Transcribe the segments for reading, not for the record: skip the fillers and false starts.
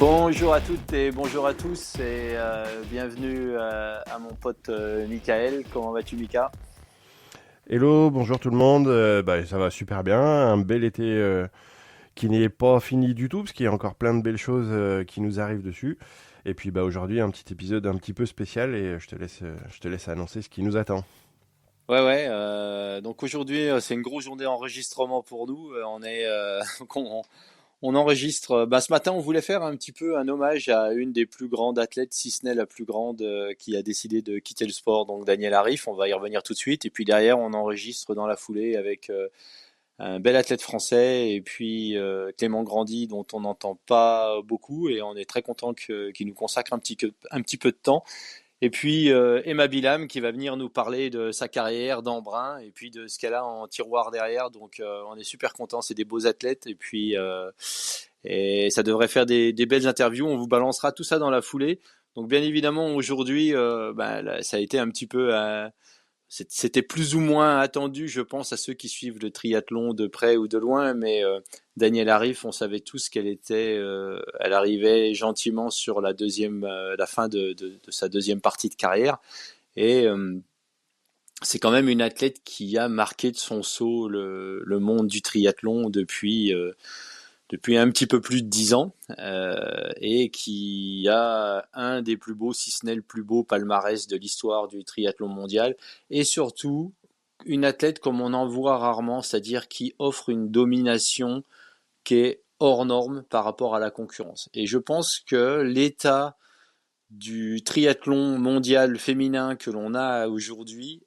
Bonjour à toutes et bonjour à tous et bienvenue à mon pote Michael. Comment vas-tu, Mika? Hello, bonjour tout le monde. Ça va super bien. Un bel été qui n'est pas fini du tout, parce qu'il y a encore plein de belles choses qui nous arrivent dessus. Et puis aujourd'hui, un petit épisode un petit peu spécial et je te laisse annoncer ce qui nous attend. Ouais. Donc aujourd'hui, c'est une grosse journée d'enregistrement pour nous. Donc on enregistre. Ce matin, on voulait faire un petit peu un hommage à une des plus grandes athlètes, si ce n'est la plus grande, qui a décidé de quitter le sport, donc Daniel Arif. On va y revenir tout de suite. Et puis derrière, on enregistre dans la foulée avec un bel athlète français et puis Clément Grandi, dont on n'entend pas beaucoup, et on est très content qu'il nous consacre un petit peu de temps. Et puis Emma Bilam qui va venir nous parler de sa carrière d'Embrun et puis de ce qu'elle a en tiroir derrière. Donc on est super content, c'est des beaux athlètes et ça devrait faire des belles interviews. On vous balancera tout ça dans la foulée. Donc bien évidemment aujourd'hui, là, ça a été un petit peu c'était plus ou moins attendu, je pense, à ceux qui suivent le triathlon de près ou de loin, mais Danielle Arif, on savait tous qu'elle était, elle arrivait gentiment sur la fin de sa deuxième partie de carrière, et c'est quand même une athlète qui a marqué de son sceau le monde du triathlon depuis un petit peu plus de 10 ans, et qui a un des plus beaux, si ce n'est le plus beau palmarès de l'histoire du triathlon mondial, et surtout une athlète comme on en voit rarement, c'est-à-dire qui offre une domination qui est hors norme par rapport à la concurrence. Et je pense que l'état du triathlon mondial féminin que l'on a aujourd'hui,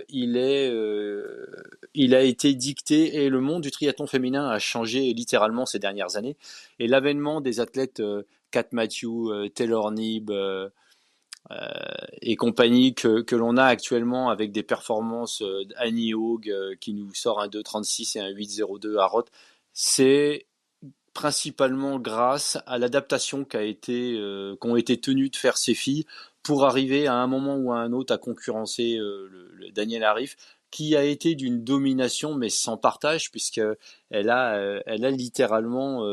il a été dicté, et le monde du triathlon féminin a changé littéralement ces dernières années. Et l'avènement des athlètes Kat Matthews, Taylor Knibb et compagnie que l'on a actuellement, avec des performances d'Annie Haug qui nous sort un 2,36 et un 8,02 à Roth, c'est principalement grâce à l'adaptation qu'ont été tenues de faire ces filles pour arriver à un moment ou à un autre à concurrencer le Daniel Arif, qui a été d'une domination mais sans partage, puisqu'elle a littéralement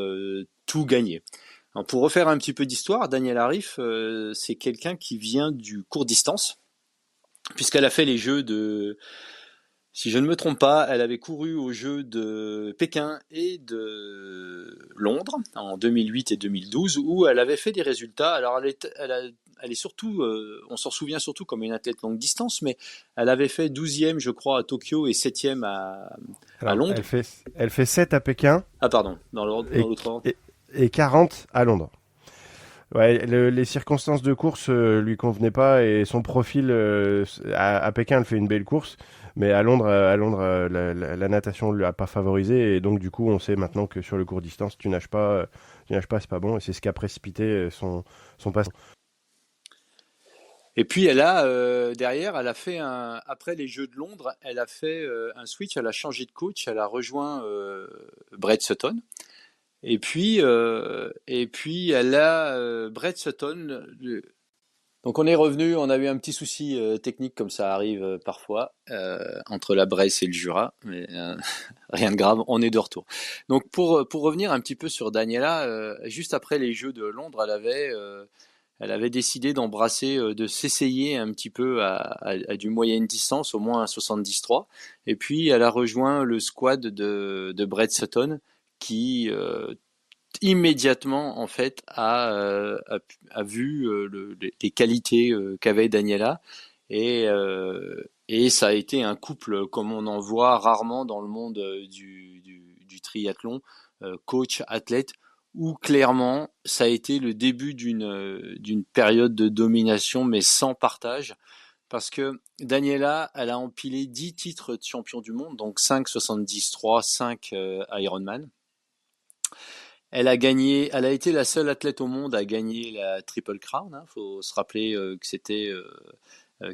tout gagné. Alors, pour refaire un petit peu d'histoire, Daniel Arif, c'est quelqu'un qui vient du court distance, puisqu'elle a fait les Jeux de, si je ne me trompe pas, elle avait couru aux Jeux de Pékin et de Londres en 2008 et 2012, où elle avait fait des résultats. Alors elle est surtout, on s'en souvient surtout comme une athlète longue distance, mais elle avait fait 12e, je crois, à Tokyo et 7e à Alors, elle Londres. fait, elle fait 7 à Pékin Ah pardon, dans et, l'autre ordre. et 40 à Londres. Ouais, les circonstances de course lui convenaient pas et son profil à Pékin, elle fait une belle course, mais à Londres, la natation ne l'a pas favorisé et donc du coup, on sait maintenant que sur le court distance, tu nages pas, c'est pas bon et c'est ce qui a précipité son passage. Et puis derrière, elle a fait après les Jeux de Londres, elle a fait un switch, elle a changé de coach, elle a rejoint Brett Sutton. Et puis elle a Brett Sutton. Donc on est revenu, on a eu un petit souci technique, comme ça arrive parfois, entre la Bresse et le Jura, mais rien de grave, on est de retour. Donc pour revenir un petit peu sur Daniela, juste après les Jeux de Londres, elle avait décidé d'embrasser, de s'essayer un petit peu à du moyenne distance, au moins à 73. Et puis elle a rejoint le squad de Brett Sutton, qui immédiatement en fait a vu les qualités qu'avait Daniela, et ça a été un couple comme on en voit rarement dans le monde du triathlon, coach athlète, où clairement ça a été le début d'une période de domination mais sans partage, parce que Daniela, elle a empilé 10 titres de champion du monde, donc 5 73, 5 Ironman. Elle a été la seule athlète au monde à gagner la Triple Crown. Il faut se rappeler que c'était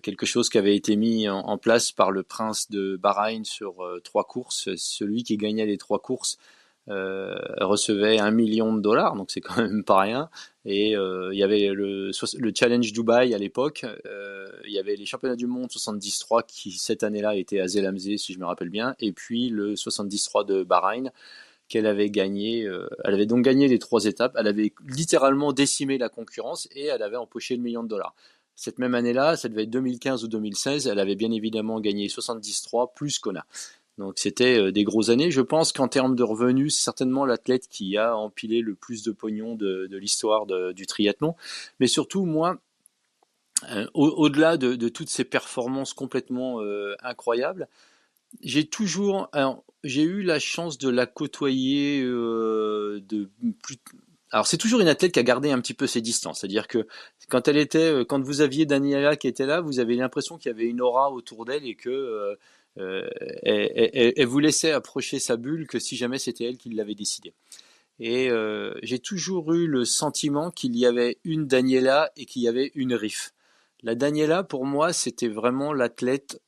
quelque chose qui avait été mis en place par le prince de Bahreïn sur 3 courses. Celui qui gagnait les 3 courses recevait 1 million de dollars, donc c'est quand même pas rien. Et il y avait le Challenge Dubaï à l'époque. Il y avait les championnats du monde 73 qui cette année-là étaient à Zell am Zee, si je me rappelle bien, et puis le 73 de Bahreïn, qu'elle avait gagné. Elle avait donc gagné les 3 étapes. Elle avait littéralement décimé la concurrence et elle avait empoché le million de dollars. Cette même année-là, ça devait être 2015 ou 2016, elle avait bien évidemment gagné 73 plus Kona. Donc c'était des grosses années. Je pense qu'en termes de revenus, c'est certainement l'athlète qui a empilé le plus de pognon de l'histoire du triathlon. Mais surtout, moi, au-delà de toutes ces performances complètement incroyables, j'ai eu la chance de la côtoyer plus. Alors c'est toujours une athlète qui a gardé un petit peu ses distances, c'est-à-dire que quand vous aviez Daniela qui était là, vous avez l'impression qu'il y avait une aura autour d'elle et que elle vous laissait approcher sa bulle que si jamais c'était elle qui l'avait décidé. Et j'ai toujours eu le sentiment qu'il y avait une Daniela et qu'il y avait une Riff. La Daniela, pour moi, c'était vraiment l'athlète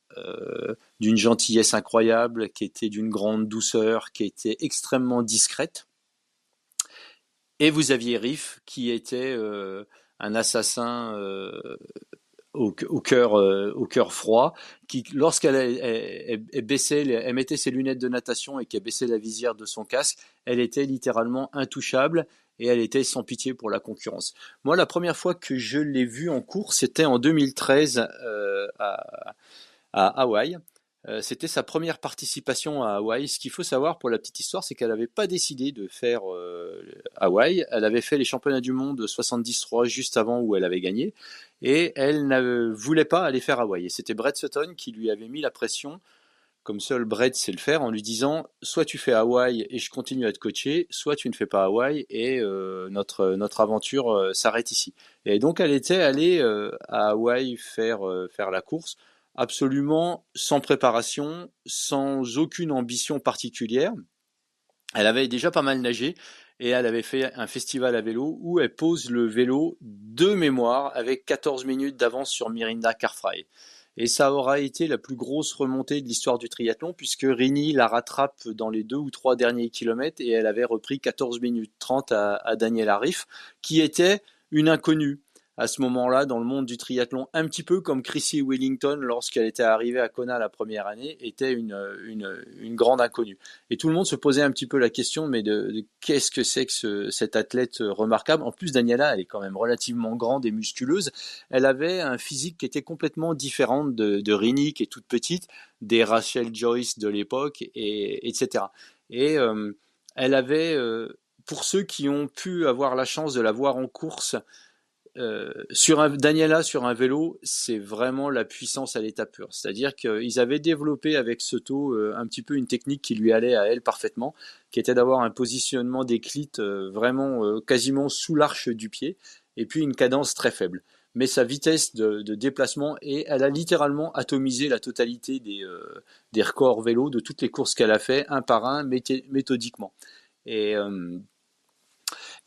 d'une gentillesse incroyable, qui était d'une grande douceur, qui était extrêmement discrète. Et vous aviez Riff, qui était un assassin au cœur froid, qui, lorsqu'elle elle mettait ses lunettes de natation et qu'elle baissait la visière de son casque, elle était littéralement intouchable et elle était sans pitié pour la concurrence. Moi, la première fois que je l'ai vue en cours, c'était en 2013 à Hawaï. C'était sa première participation à Hawaï. Ce qu'il faut savoir pour la petite histoire, c'est qu'elle n'avait pas décidé de faire Hawaï. Elle avait fait les championnats du monde 73 juste avant où elle avait gagné. Et elle ne voulait pas aller faire Hawaï. Et c'était Brett Sutton qui lui avait mis la pression, comme seul Brett sait le faire, en lui disant soit tu fais Hawaï et je continue à te coacher, soit tu ne fais pas Hawaï et notre aventure s'arrête ici. Et donc elle était allée à Hawaï faire la course absolument sans préparation, sans aucune ambition particulière. Elle avait déjà pas mal nagé et elle avait fait un festival à vélo où elle pose le vélo de mémoire avec 14 minutes d'avance sur Mirinda Carfrae. Et ça aura été la plus grosse remontée de l'histoire du triathlon puisque Rini la rattrape dans les 2 ou 3 derniers kilomètres et elle avait repris 14 minutes 30 à Daniel Arif qui était une inconnue à ce moment-là dans le monde du triathlon, un petit peu comme Chrissy Wellington lorsqu'elle était arrivée à Kona la première année, était une grande inconnue. Et tout le monde se posait un petit peu la question, mais de qu'est-ce que c'est que cette athlète remarquable. En plus, Daniela, elle est quand même relativement grande et musculeuse. Elle avait un physique qui était complètement différent de Rini, qui est toute petite, des Rachel Joyce de l'époque, etc. Et elle avait, pour ceux qui ont pu avoir la chance de la voir en course, Daniela sur un vélo, c'est vraiment la puissance à l'état pur. C'est-à-dire qu'ils avaient développé avec Soto un petit peu une technique qui lui allait à elle parfaitement, qui était d'avoir un positionnement des clits vraiment quasiment sous l'arche du pied, et puis une cadence très faible. Mais sa vitesse de déplacement, et elle a littéralement atomisé la totalité des records vélo de toutes les courses qu'elle a fait, un par un, méthodiquement.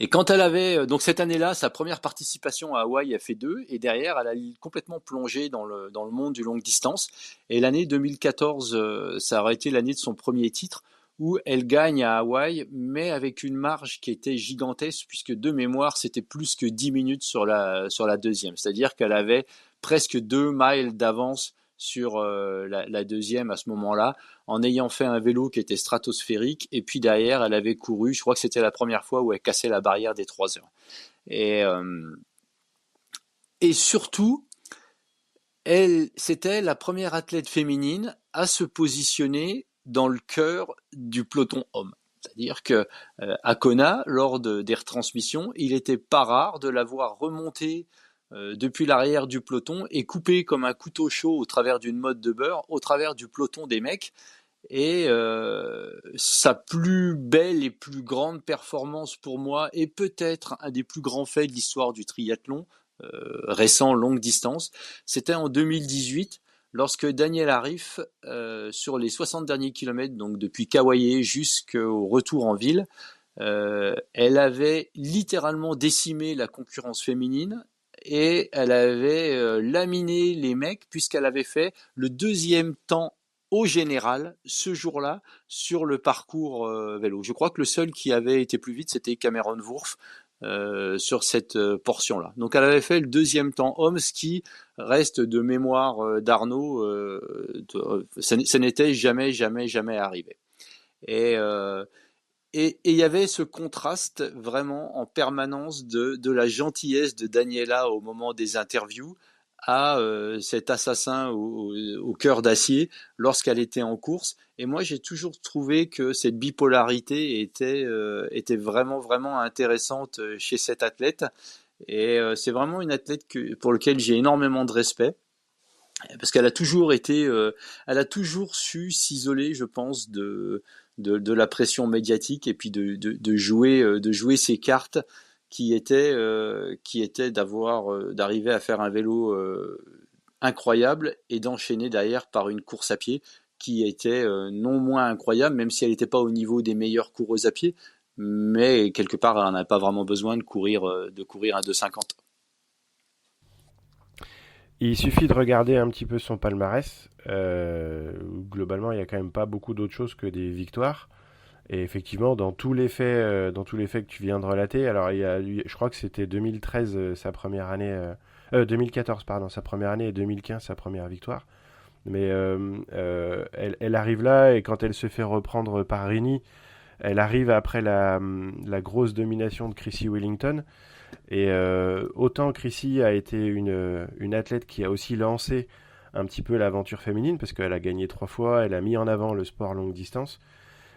Et quand elle avait, donc cette année-là, sa première participation à Hawaï, elle fait 2, et derrière, elle a complètement plongé dans le monde du longue distance. Et l'année 2014, ça aurait été l'année de son premier titre, où elle gagne à Hawaï, mais avec une marge qui était gigantesque, puisque de mémoire, c'était plus que 10 minutes sur la deuxième. C'est-à-dire qu'elle avait presque 2 miles d'avance sur la deuxième à ce moment-là, en ayant fait un vélo qui était stratosphérique, et puis derrière, elle avait couru, je crois que c'était la première fois où elle cassait la barrière des 3 heures. Et, et surtout, c'était la première athlète féminine à se positionner dans le cœur du peloton homme. C'est-à-dire que à Kona, lors des retransmissions, il n'était pas rare de la voir remonter depuis l'arrière du peloton et couper comme un couteau chaud au travers d'une motte de beurre, au travers du peloton des mecs. Et sa plus belle et plus grande performance pour moi, et peut-être un des plus grands faits de l'histoire du triathlon, récent, longue distance, c'était en 2018, lorsque Daniel Arif, sur les 60 derniers kilomètres, donc depuis Kauai jusqu'au retour en ville, elle avait littéralement décimé la concurrence féminine et elle avait laminé les mecs puisqu'elle avait fait le deuxième temps au général ce jour-là sur le parcours vélo. Je crois que le seul qui avait été plus vite, c'était Cameron Wurf sur cette portion-là. Donc elle avait fait le deuxième temps homme, ce qui reste de mémoire d'Arnaud, ça n'était jamais arrivé. Et Et il y avait ce contraste vraiment en permanence de la gentillesse de Daniela au moment des interviews à cet assassin au cœur d'acier lorsqu'elle était en course. Et moi, j'ai toujours trouvé que cette bipolarité était vraiment, vraiment intéressante chez cette athlète. Et c'est vraiment une athlète pour laquelle j'ai énormément de respect. Parce qu'elle a toujours été, elle a toujours su s'isoler, je pense, de la pression médiatique et puis de jouer ses cartes qui étaient d'arriver à faire un vélo incroyable et d'enchaîner derrière par une course à pied qui était non moins incroyable, même si elle n'était pas au niveau des meilleures coureuses à pied, mais quelque part, elle n'a pas vraiment besoin de courir un 2,50. Il suffit de regarder un petit peu son palmarès. Où globalement, il n'y a quand même pas beaucoup d'autres choses que des victoires. Et effectivement, dans tous les faits que tu viens de relater, alors je crois que c'était 2013 sa première année, 2014 pardon, sa première année et 2015 sa première victoire. Mais elle arrive là et quand elle se fait reprendre par Rini, elle arrive après la grosse domination de Chrissy Wellington. Et autant Chrissy a été une athlète qui a aussi lancé un petit peu l'aventure féminine parce qu'elle a gagné 3 fois, elle a mis en avant le sport longue distance.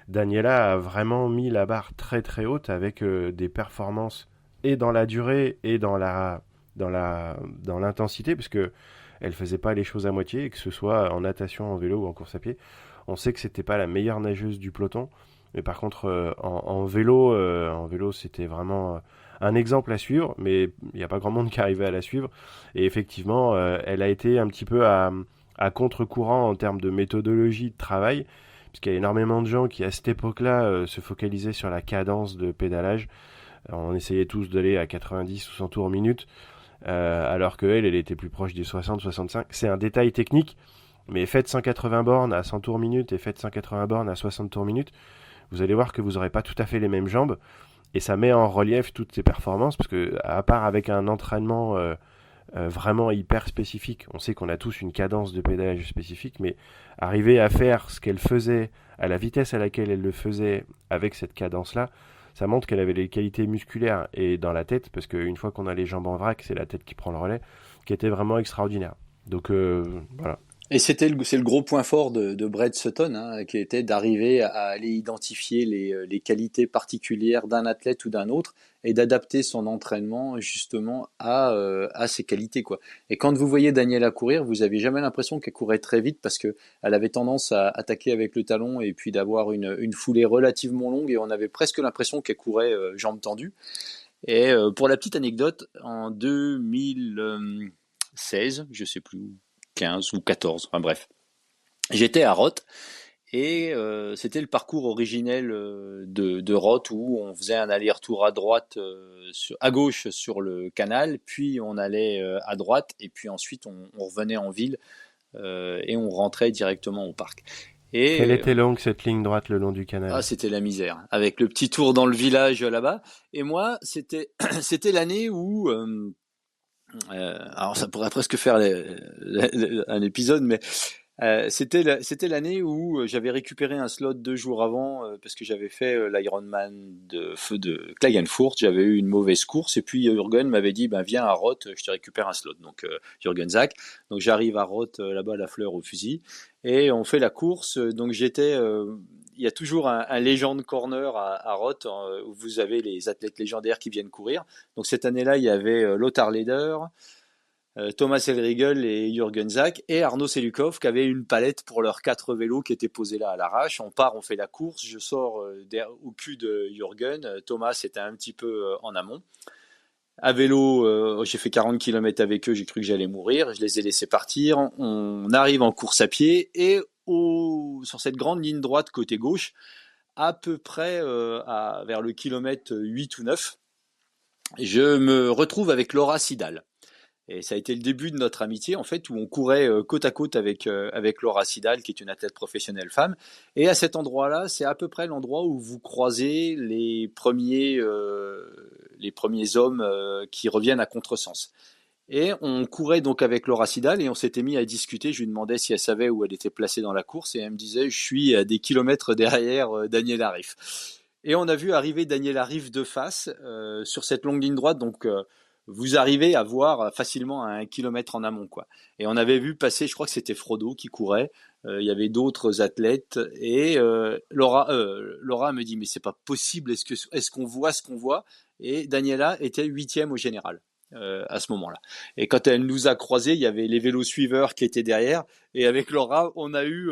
Daniela a vraiment mis la barre très très haute avec des performances et dans la durée et dans l'intensité parce que elle faisait pas les choses à moitié, que ce soit en natation, en vélo ou en course à pied. On sait que c'était pas la meilleure nageuse du peloton, mais par contre en vélo c'était vraiment un exemple à suivre, mais il n'y a pas grand monde qui arrivait à la suivre. Et effectivement, elle a été un petit peu à contre-courant en termes de méthodologie de travail, puisqu'il y a énormément de gens qui, à cette époque-là, se focalisaient sur la cadence de pédalage. On essayait tous d'aller à 90 ou 100 tours minute, alors qu'elle, elle était plus proche des 60-65. C'est un détail technique, mais faites 180 bornes à 100 tours minute et faites 180 bornes à 60 tours minute, vous allez voir que vous n'aurez pas tout à fait les mêmes jambes. Et ça met en relief toutes ses performances, parce que à part avec un entraînement vraiment hyper spécifique, on sait qu'on a tous une cadence de pédalage spécifique, mais arriver à faire ce qu'elle faisait à la vitesse à laquelle elle le faisait avec cette cadence-là, ça montre qu'elle avait les qualités musculaires et dans la tête, parce qu'une fois qu'on a les jambes en vrac, c'est la tête qui prend le relais, qui était vraiment extraordinaire. Donc voilà. Et c'est le gros point fort de Brett Sutton, hein, qui était d'arriver à aller identifier les qualités particulières d'un athlète ou d'un autre et d'adapter son entraînement justement à ses qualités, quoi. Et quand vous voyez Daniela courir, vous avez jamais l'impression qu'elle courait très vite parce que elle avait tendance à attaquer avec le talon et puis d'avoir une foulée relativement longue et on avait presque l'impression qu'elle courait jambes tendues. Et pour la petite anecdote, en 2016, je sais plus, 15 ou 14, enfin bref, j'étais à Roth et c'était le parcours originel de Roth où on faisait un aller-retour à droite, à gauche sur le canal, puis on allait à droite et puis ensuite on revenait en ville et on rentrait directement au parc. Elle Et était longue cette ligne droite le long du canal. c'était la misère, avec le petit tour dans le village là-bas. Et moi, c'était l'année où alors ça pourrait presque faire un épisode, mais c'était l'année où j'avais récupéré un slot 2 jours avant parce que j'avais fait l'Ironman de Klagenfurt. J'avais eu une mauvaise course et puis Jürgen m'avait dit ben viens à Roth, je te récupère un slot. Donc Jürgen Zach. Donc j'arrive à Roth là-bas la fleur au fusil et on fait la course. Donc il y a toujours un Legend Corner à Roth où vous avez les athlètes légendaires qui viennent courir. Donc cette année-là, il y avait Lothar Leder, Thomas Elriegel et Jürgen Zach et Arnaud Selukov qui avaient une palette pour leurs 4 vélos qui étaient posés là à l'arrache. On part, on fait la course, je sors au cul de Jürgen, Thomas était un petit peu en amont. À vélo, j'ai fait 40 km avec eux, j'ai cru que j'allais mourir, je les ai laissés partir. On arrive en course à pied et sur cette grande ligne droite côté gauche, à peu près vers le kilomètre 8 ou 9, je me retrouve avec Laura Sidal. Et ça a été le début de notre amitié, en fait, où on courait côte à côte avec Laura Sidal, qui est une athlète professionnelle femme. Et à cet endroit-là, c'est à peu près l'endroit où vous croisez les premiers hommes qui reviennent à contresens. Et on courait donc avec Laura Sidal et on s'était mis à discuter. Je lui demandais si elle savait où elle était placée dans la course et elle me disait je suis à des kilomètres derrière Daniel Arif. et on a vu arriver Daniela Rief de face sur cette longue ligne droite. Donc vous arrivez à voir facilement à 1 kilomètre en amont, quoi. Et on avait vu passer, je crois que c'était Frodo qui courait. Il y avait d'autres athlètes et Laura me dit mais c'est pas possible. Est-ce qu'on voit ce qu'on voit? Et Daniela était huitième au général. À ce moment-là. Et quand elle nous a croisés, il y avait les vélos suiveurs qui étaient derrière. Et avec Laura, on a eu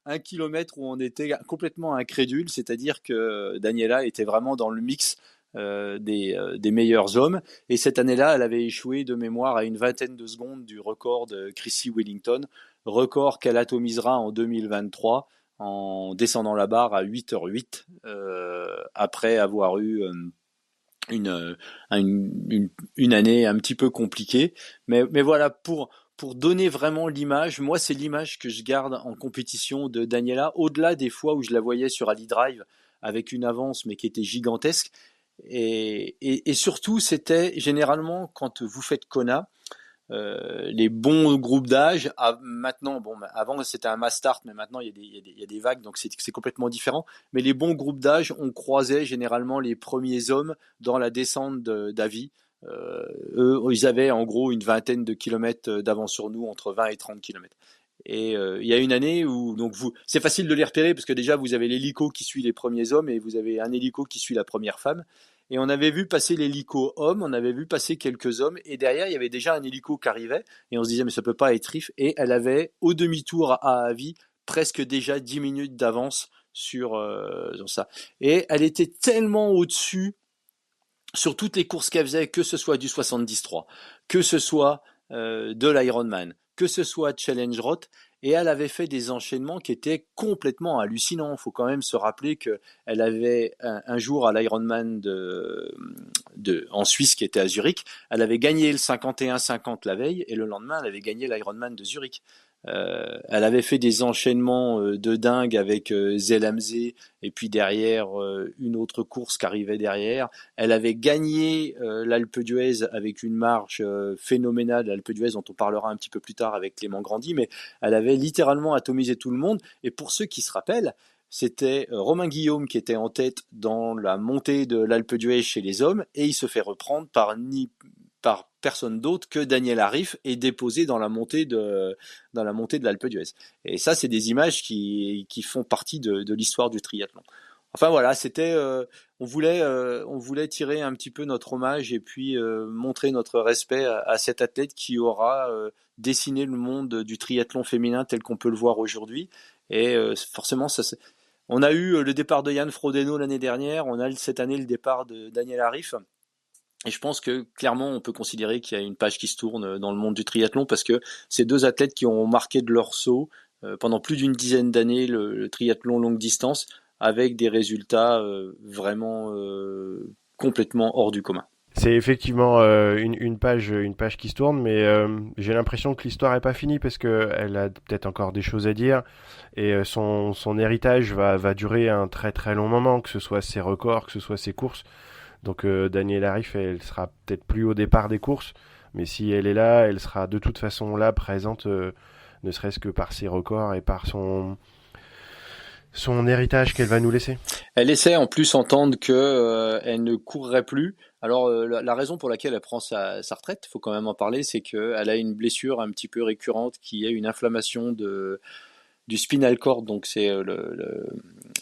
1 kilomètre où on était complètement incrédule, c'est-à-dire que Daniela était vraiment dans le mix des meilleurs hommes. Et cette année-là, elle avait échoué de mémoire à une vingtaine de secondes du record de Chrissy Wellington, record qu'elle atomisera en 2023 en descendant la barre à 8h08 après avoir eu une, une année un petit peu compliquée. Mais voilà, pour donner vraiment l'image, moi c'est l'image que je garde en compétition de Daniela, au-delà des fois où je la voyais sur Ali Drive avec une avance mais qui était gigantesque. Et surtout, c'était généralement quand vous faites Kona, les bons groupes d'âge. Maintenant, bon, avant c'était un mass start, mais maintenant il y a des vagues, donc c'est complètement différent. Mais les bons groupes d'âge, on croisait généralement les premiers hommes dans la descente d'Avis. Eux, ils avaient en gros une vingtaine de kilomètres d'avance sur nous, entre 20 et 30 kilomètres. Et il y a une année où donc c'est facile de les repérer parce que déjà vous avez l'hélico qui suit les premiers hommes et vous avez un hélico qui suit la première femme. Et on avait vu passer l'hélico homme, on avait vu passer quelques hommes et derrière il y avait déjà un hélico qui arrivait et on se disait mais ça peut pas être Riff et elle avait au demi-tour à avis presque déjà 10 minutes d'avance sur ça. Et elle était tellement au-dessus sur toutes les courses qu'elle faisait, que ce soit du 73, que ce soit de l'Ironman, que ce soit Challenge Roth, et elle avait fait des enchaînements qui étaient complètement hallucinants. Il faut quand même se rappeler qu'elle avait un jour à l'Ironman en Suisse qui était à Zurich, elle avait gagné le 51-50 la veille, et le lendemain elle avait gagné l'Ironman de Zurich. Elle avait fait des enchaînements de dingue avec Zelamze et puis derrière une autre course qui arrivait derrière. Elle avait gagné l'Alpe d'Huez avec une marche phénoménale, l'Alpe d'Huez dont on parlera un petit peu plus tard avec Clément Grandi, mais elle avait littéralement atomisé tout le monde. Et pour ceux qui se rappellent, c'était Romain Guillaume qui était en tête dans la montée de l'Alpe d'Huez chez les hommes et il se fait reprendre par personne d'autre que Daniel Arif et déposé dans la montée de l'Alpe d'Huez. Et ça, c'est des images qui font partie de l'histoire du triathlon. Enfin voilà, on voulait tirer un petit peu notre hommage et puis montrer notre respect à cet athlète qui aura dessiné le monde du triathlon féminin tel qu'on peut le voir aujourd'hui. Et forcément, on a eu le départ de Yann Frodeno l'année dernière, on a cette année le départ de Daniel Arif. Et je pense que clairement, on peut considérer qu'il y a une page qui se tourne dans le monde du triathlon parce que ces deux athlètes qui ont marqué de leur saut pendant plus d'une dizaine d'années le triathlon longue distance avec des résultats vraiment complètement hors du commun. C'est effectivement une page qui se tourne, mais j'ai l'impression que l'histoire n'est pas finie parce que elle a peut-être encore des choses à dire et son héritage va durer un très très long moment, que ce soit ses records, que ce soit ses courses. Donc Danielle Arif, elle sera peut-être plus au départ des courses, mais si elle est là, elle sera de toute façon là, présente, ne serait-ce que par ses records et par son héritage qu'elle va nous laisser. Elle essaie en plus d'entendre que elle ne courrait plus. Alors la raison pour laquelle elle prend sa retraite, il faut quand même en parler, c'est qu'elle a une blessure un petit peu récurrente qui est une inflammation du spinal cord, donc c'est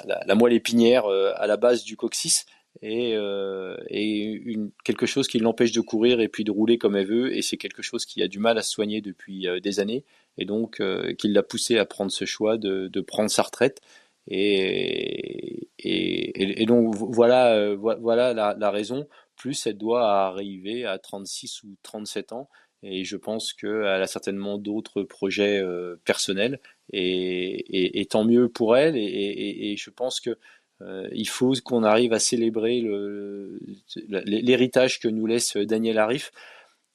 la moelle épinière à la base du coccyx, et quelque chose qui l'empêche de courir et puis de rouler comme elle veut, et c'est quelque chose qui a du mal à se soigner depuis des années, et donc qui l'a poussée à prendre ce choix de prendre sa retraite. Et donc voilà, voilà la raison. Plus elle doit arriver à 36 ou 37 ans. Et je pense qu'elle a certainement d'autres projets personnels. Et tant mieux pour elle. Et je pense que il faut qu'on arrive à célébrer l'héritage que nous laisse Daniel Arif,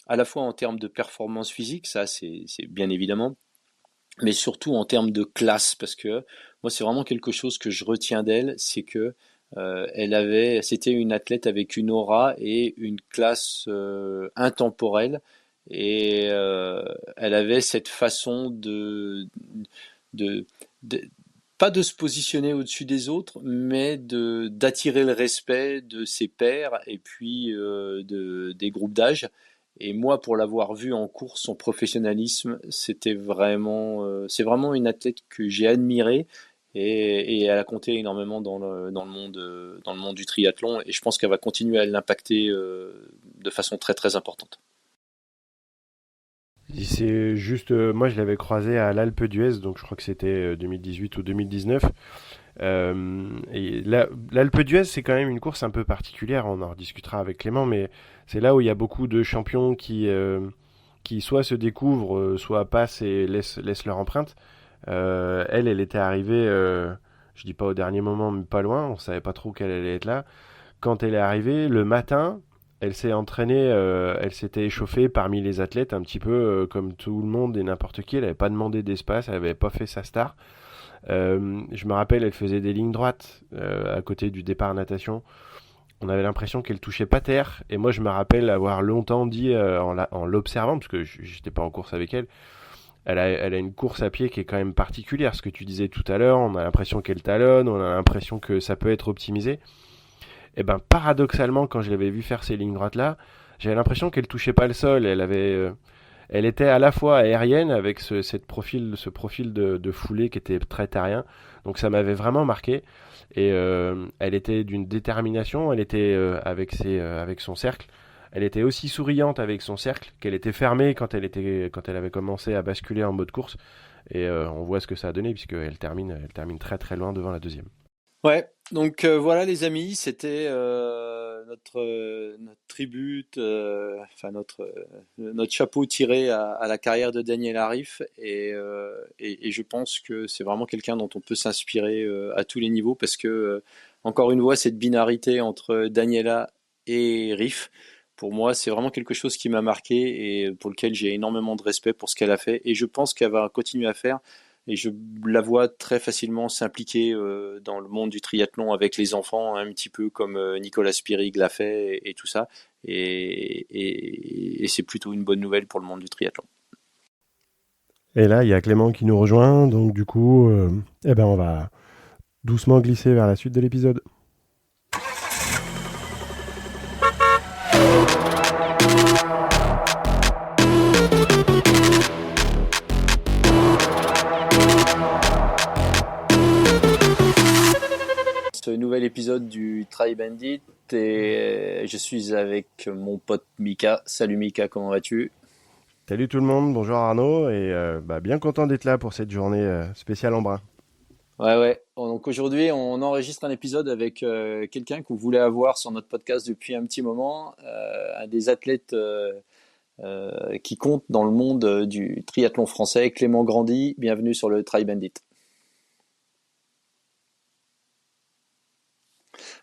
à la fois en termes de performance physique, ça c'est bien évidemment, mais surtout en termes de classe, parce que moi c'est vraiment quelque chose que je retiens d'elle, c'est que c'était une athlète avec une aura et une classe intemporelle, et elle avait cette façon de, de pas de se positionner au-dessus des autres, mais d'attirer le respect de ses pairs et puis des groupes d'âge. Et moi, pour l'avoir vu en course, son professionnalisme, c'est vraiment une athlète que j'ai admirée et elle a compté énormément dans le monde du triathlon et je pense qu'elle va continuer à l'impacter de façon très très importante. C'est juste, moi je l'avais croisé à l'Alpe d'Huez, donc je crois que c'était 2018 ou 2019. L'Alpe d'Huez, c'est quand même une course un peu particulière, on en rediscutera avec Clément, mais c'est là où il y a beaucoup de champions qui soit se découvrent, soit passent et laissent leur empreinte. Elle était arrivée, je dis pas au dernier moment, mais pas loin, on savait pas trop qu'elle allait être là. Quand elle est arrivée, le matin, elle s'est entraînée, elle s'était échauffée parmi les athlètes, un petit peu comme tout le monde et n'importe qui. Elle n'avait pas demandé d'espace, elle n'avait pas fait sa star. Je me rappelle, elle faisait des lignes droites à côté du départ natation. On avait l'impression qu'elle touchait pas terre. Et moi, je me rappelle avoir longtemps dit en l'observant, parce que j'étais pas en course avec elle, elle a une course à pied qui est quand même particulière. Ce que tu disais tout à l'heure, on a l'impression qu'elle talonne, on a l'impression que ça peut être optimisé. Et ben paradoxalement, quand je l'avais vu faire ces lignes droites là, j'avais l'impression qu'elle touchait pas le sol. Elle était à la fois aérienne avec ce profil de foulée qui était très terrien. Donc ça m'avait vraiment marqué. Et elle était d'une détermination. Elle était avec son cercle. Elle était aussi souriante avec son cercle qu'elle était fermée quand elle avait commencé à basculer en mode course. Et on voit ce que ça a donné puisqu'elle termine très très loin devant la deuxième. Ouais, donc voilà les amis, c'était notre tribute, enfin notre chapeau tiré à la carrière de Daniel Arif et je pense que c'est vraiment quelqu'un dont on peut s'inspirer à tous les niveaux parce que encore une fois cette binarité entre Daniela et Rif, pour moi c'est vraiment quelque chose qui m'a marqué et pour lequel j'ai énormément de respect pour ce qu'elle a fait et je pense qu'elle va continuer à faire. Et je la vois très facilement s'impliquer dans le monde du triathlon avec les enfants, un petit peu comme Nicolas Spirig l'a fait et tout ça. Et c'est plutôt une bonne nouvelle pour le monde du triathlon. Et là, il y a Clément qui nous rejoint, donc du coup, eh ben on va doucement glisser vers la suite de l'épisode. Ce nouvel épisode du Try Bandit et je suis avec mon pote Mika. Salut Mika, comment vas-tu? Salut tout le monde, bonjour Arnaud, et bien content d'être là pour cette journée spéciale en brun. Ouais, ouais. Donc aujourd'hui, on enregistre un épisode avec quelqu'un que vous voulez avoir sur notre podcast depuis un petit moment, un des athlètes qui compte dans le monde du triathlon français, Clément Grandy. Bienvenue sur le Try Bandit.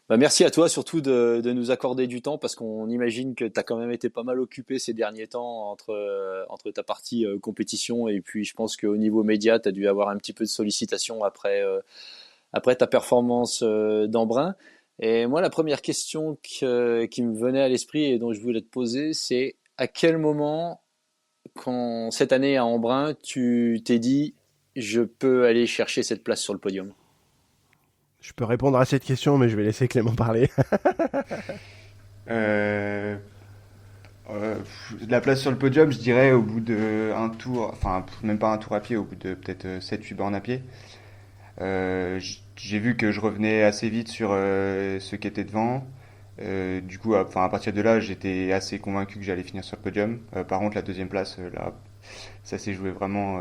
Bah, merci à toi surtout de nous accorder du temps parce qu'on imagine que tu as quand même été pas mal occupé ces derniers temps entre ta partie compétition et puis je pense qu'au niveau média, tu as dû avoir un petit peu de sollicitation après ta performance d'Embrun. Et moi, la première question qui me venait à l'esprit et dont je voulais te poser, c'est à quel moment, quand cette année à Embrun, tu t'es dit je peux aller chercher cette place sur le podium? Je peux répondre à cette question, mais je vais laisser Clément parler. Euh, la place sur le podium, je dirais au bout de un tour, enfin même pas un tour à pied, au bout de peut-être 7-8 bornes à pied. J'ai vu que je revenais assez vite sur ceux qui étaient devant. Du coup, enfin à partir de là, j'étais assez convaincu que j'allais finir sur le podium. Par contre, la deuxième place, là, ça s'est joué vraiment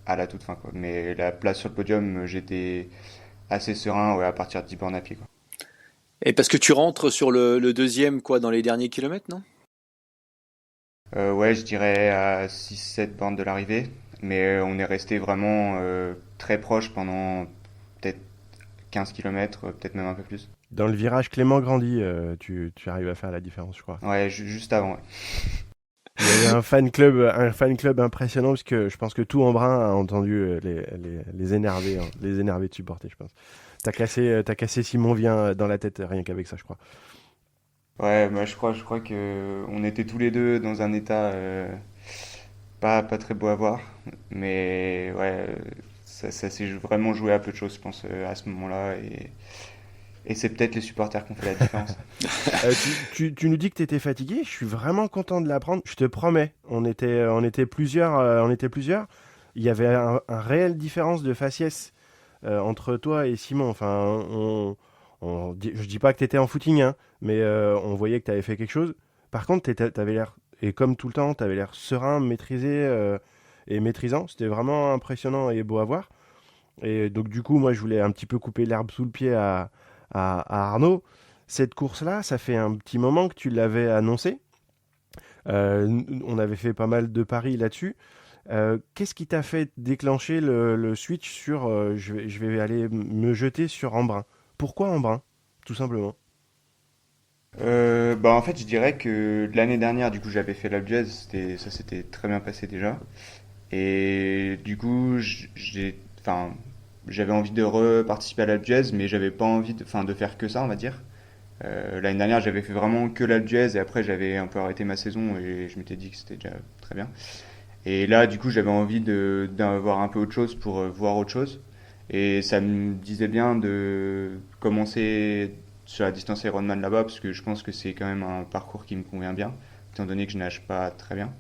à la toute fin, quoi. Mais la place sur le podium, j'étais assez serein, ouais, à partir de 10 bornes à pied, quoi. Et parce que tu rentres sur le deuxième quoi dans les derniers kilomètres, non? Ouais, je dirais à 6-7 bornes de l'arrivée. Mais on est resté vraiment très proche pendant peut-être 15 km, peut-être même un peu plus. Dans le virage Clément Grandi, tu arrives à faire la différence, je crois. Ouais, juste avant. Ouais. Il y avait un fan club impressionnant, parce que je pense que tout Embrun a entendu les énerver, hein, les énerver de supporter, je pense. T'as cassé Simon Vien dans la tête rien qu'avec ça, je crois. Ouais, bah, je crois que on était tous les deux dans un état pas très beau à voir. Mais ouais, ça s'est vraiment joué à peu de choses, je pense, à ce moment-là. Et c'est peut-être les supporters qui ont fait la différence. Tu nous dis que tu étais fatigué. Je suis vraiment content de l'apprendre. Je te promets. On était plusieurs. On était plusieurs. Il y avait un réelle différence de faciès entre toi et Simon. Enfin, je dis pas que tu étais en footing, hein, mais on voyait que tu avais fait quelque chose. Par contre, tu avais l'air, et comme tout le temps, tu avais l'air serein, maîtrisé et maîtrisant. C'était vraiment impressionnant et beau à voir. Et donc, du coup, moi, je voulais un petit peu couper l'herbe sous le pied à Arnaud. Cette course-là, ça fait un petit moment que tu l'avais annoncé. On avait fait pas mal de paris là-dessus. Qu'est-ce qui t'a fait déclencher le switch sur je vais aller me jeter sur Embrun? Pourquoi Embrun? Tout simplement. Bah en fait, je dirais que l'année dernière, du coup, j'avais fait la jazz, ça s'était très bien passé déjà. Et du coup, enfin, j'avais envie de reparticiper à la jazz, mais j'avais pas envie enfin, de faire que ça, on va dire. L'année dernière, j'avais fait vraiment que la jazz et après, j'avais un peu arrêté ma saison et je m'étais dit que c'était déjà très bien. Et là, du coup, j'avais envie d'avoir un peu autre chose pour voir autre chose. Et ça me disait bien de commencer sur la distance Ironman là-bas, parce que je pense que c'est quand même un parcours qui me convient bien, étant donné que je nage pas très bien.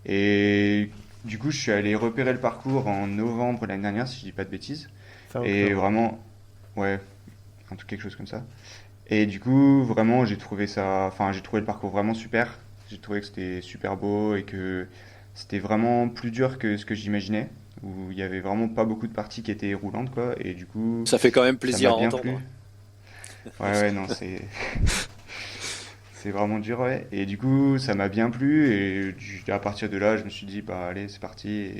Et du coup, je suis allé repérer le parcours en novembre l'année dernière, si je dis pas de bêtises. Fin Et octobre. vraiment, ouais, un truc quelque chose comme ça. Et du coup, vraiment, j'ai trouvé le parcours vraiment super. J'ai trouvé que c'était super beau et que c'était vraiment plus dur que ce que j'imaginais, où il y avait vraiment pas beaucoup de parties qui étaient roulantes, quoi. Et du coup, Ça fait quand même ça plaisir m'a à bien entendre. plu. Ouais, ouais, non, c'est vraiment dur, ouais. Et du coup, ça m'a bien plu. Et à partir de là, je me suis dit, bah allez, c'est parti.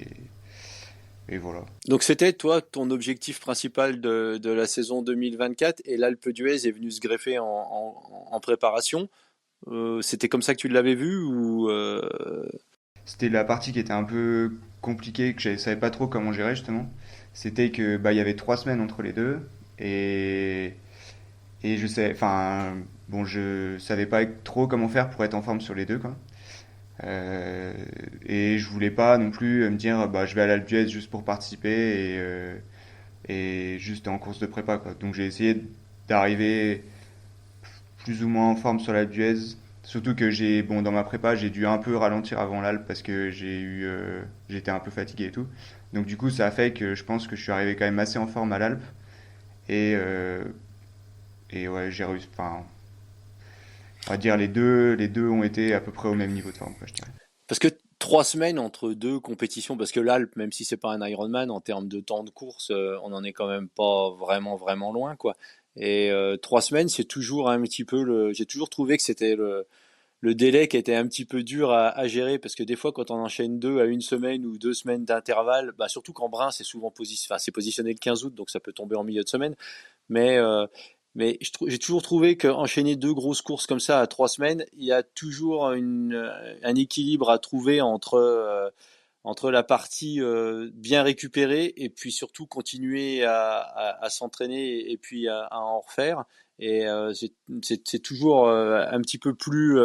Et voilà. Donc c'était toi ton objectif principal de la saison 2024 et l'Alpe d'Huez est venu se greffer en préparation. C'était comme ça que tu l'avais vu ou C'était la partie qui était un peu compliquée, que je savais pas trop comment gérer justement. C'était que bah il y avait 3 semaines entre les deux et je sais, enfin bon, je savais pas trop comment faire pour être en forme sur les deux quoi. Euh, et je voulais pas non plus me dire bah je vais à l'Alpe d'Huez juste pour participer et juste en course de prépa quoi. Donc j'ai essayé d'arriver plus ou moins en forme sur l'Alpe d'Huez. Surtout que bon, dans ma prépa, j'ai dû un peu ralentir avant l'Alpe parce que j'étais un peu fatigué et tout. Donc du coup, ça a fait que je pense que je suis arrivé quand même assez en forme à l'Alpe. Et, euh, et ouais, j'ai réussi. Enfin, on va dire les deux ont été à peu près au même niveau de forme, quoi, je dirais. parce que 3 semaines entre deux compétitions, parce que l'Alpe, même si c'est pas un Ironman en termes de temps de course, on en est quand même pas vraiment loin quoi. Et 3 semaines, c'est toujours un petit peu le. J'ai toujours trouvé que c'était le délai qui était un petit peu dur à gérer parce que des fois quand on enchaîne 2 à 1 semaine ou 2 semaines d'intervalle, bah surtout qu'en brun c'est souvent enfin, c'est positionné le 15 août donc ça peut tomber en milieu de semaine. Mais, j'ai toujours trouvé qu'enchaîner deux grosses courses comme ça à 3 semaines, il y a toujours un équilibre à trouver entre la partie bien récupérée et puis surtout continuer à s'entraîner et puis à en refaire. Et c'est toujours un petit peu plus,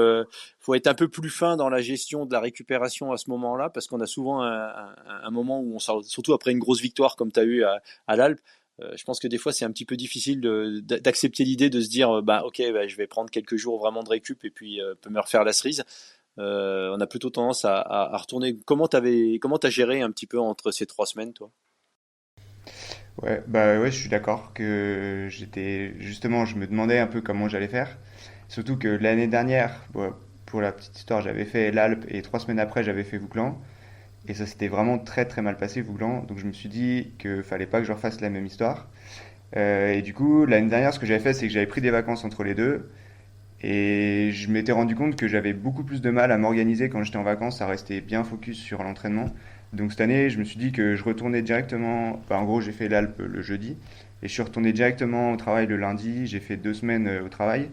faut être un peu plus fin dans la gestion de la récupération à ce moment-là, parce qu'on a souvent un moment où on sort, surtout après une grosse victoire comme tu as eu à l'Alpe. Je pense que des fois c'est un petit peu difficile d'accepter l'idée de se dire bah ok bah, je vais prendre quelques jours vraiment de récup et puis peut me refaire la cerise. On a plutôt tendance à retourner. Comment t'as géré un petit peu entre ces 3 semaines, toi? Ouais, bah ouais, je suis d'accord que justement, je me demandais un peu comment j'allais faire. Surtout que l'année dernière, bon, pour la petite histoire, j'avais fait l'Alpe et 3 semaines après, j'avais fait Vouclan. Et ça s'était vraiment très très mal passé, Vouclan. Donc je me suis dit que fallait pas que je refasse la même histoire. Et du coup, l'année dernière, ce que j'avais fait, c'est que j'avais pris des vacances entre les deux. Et je m'étais rendu compte que j'avais beaucoup plus de mal à m'organiser quand j'étais en vacances, à rester bien focus sur l'entraînement. Donc cette année, je me suis dit que je retournais directement. Enfin, en gros, j'ai fait l'Alpe le jeudi. Et je suis retourné directement au travail le lundi. J'ai fait 2 semaines au travail.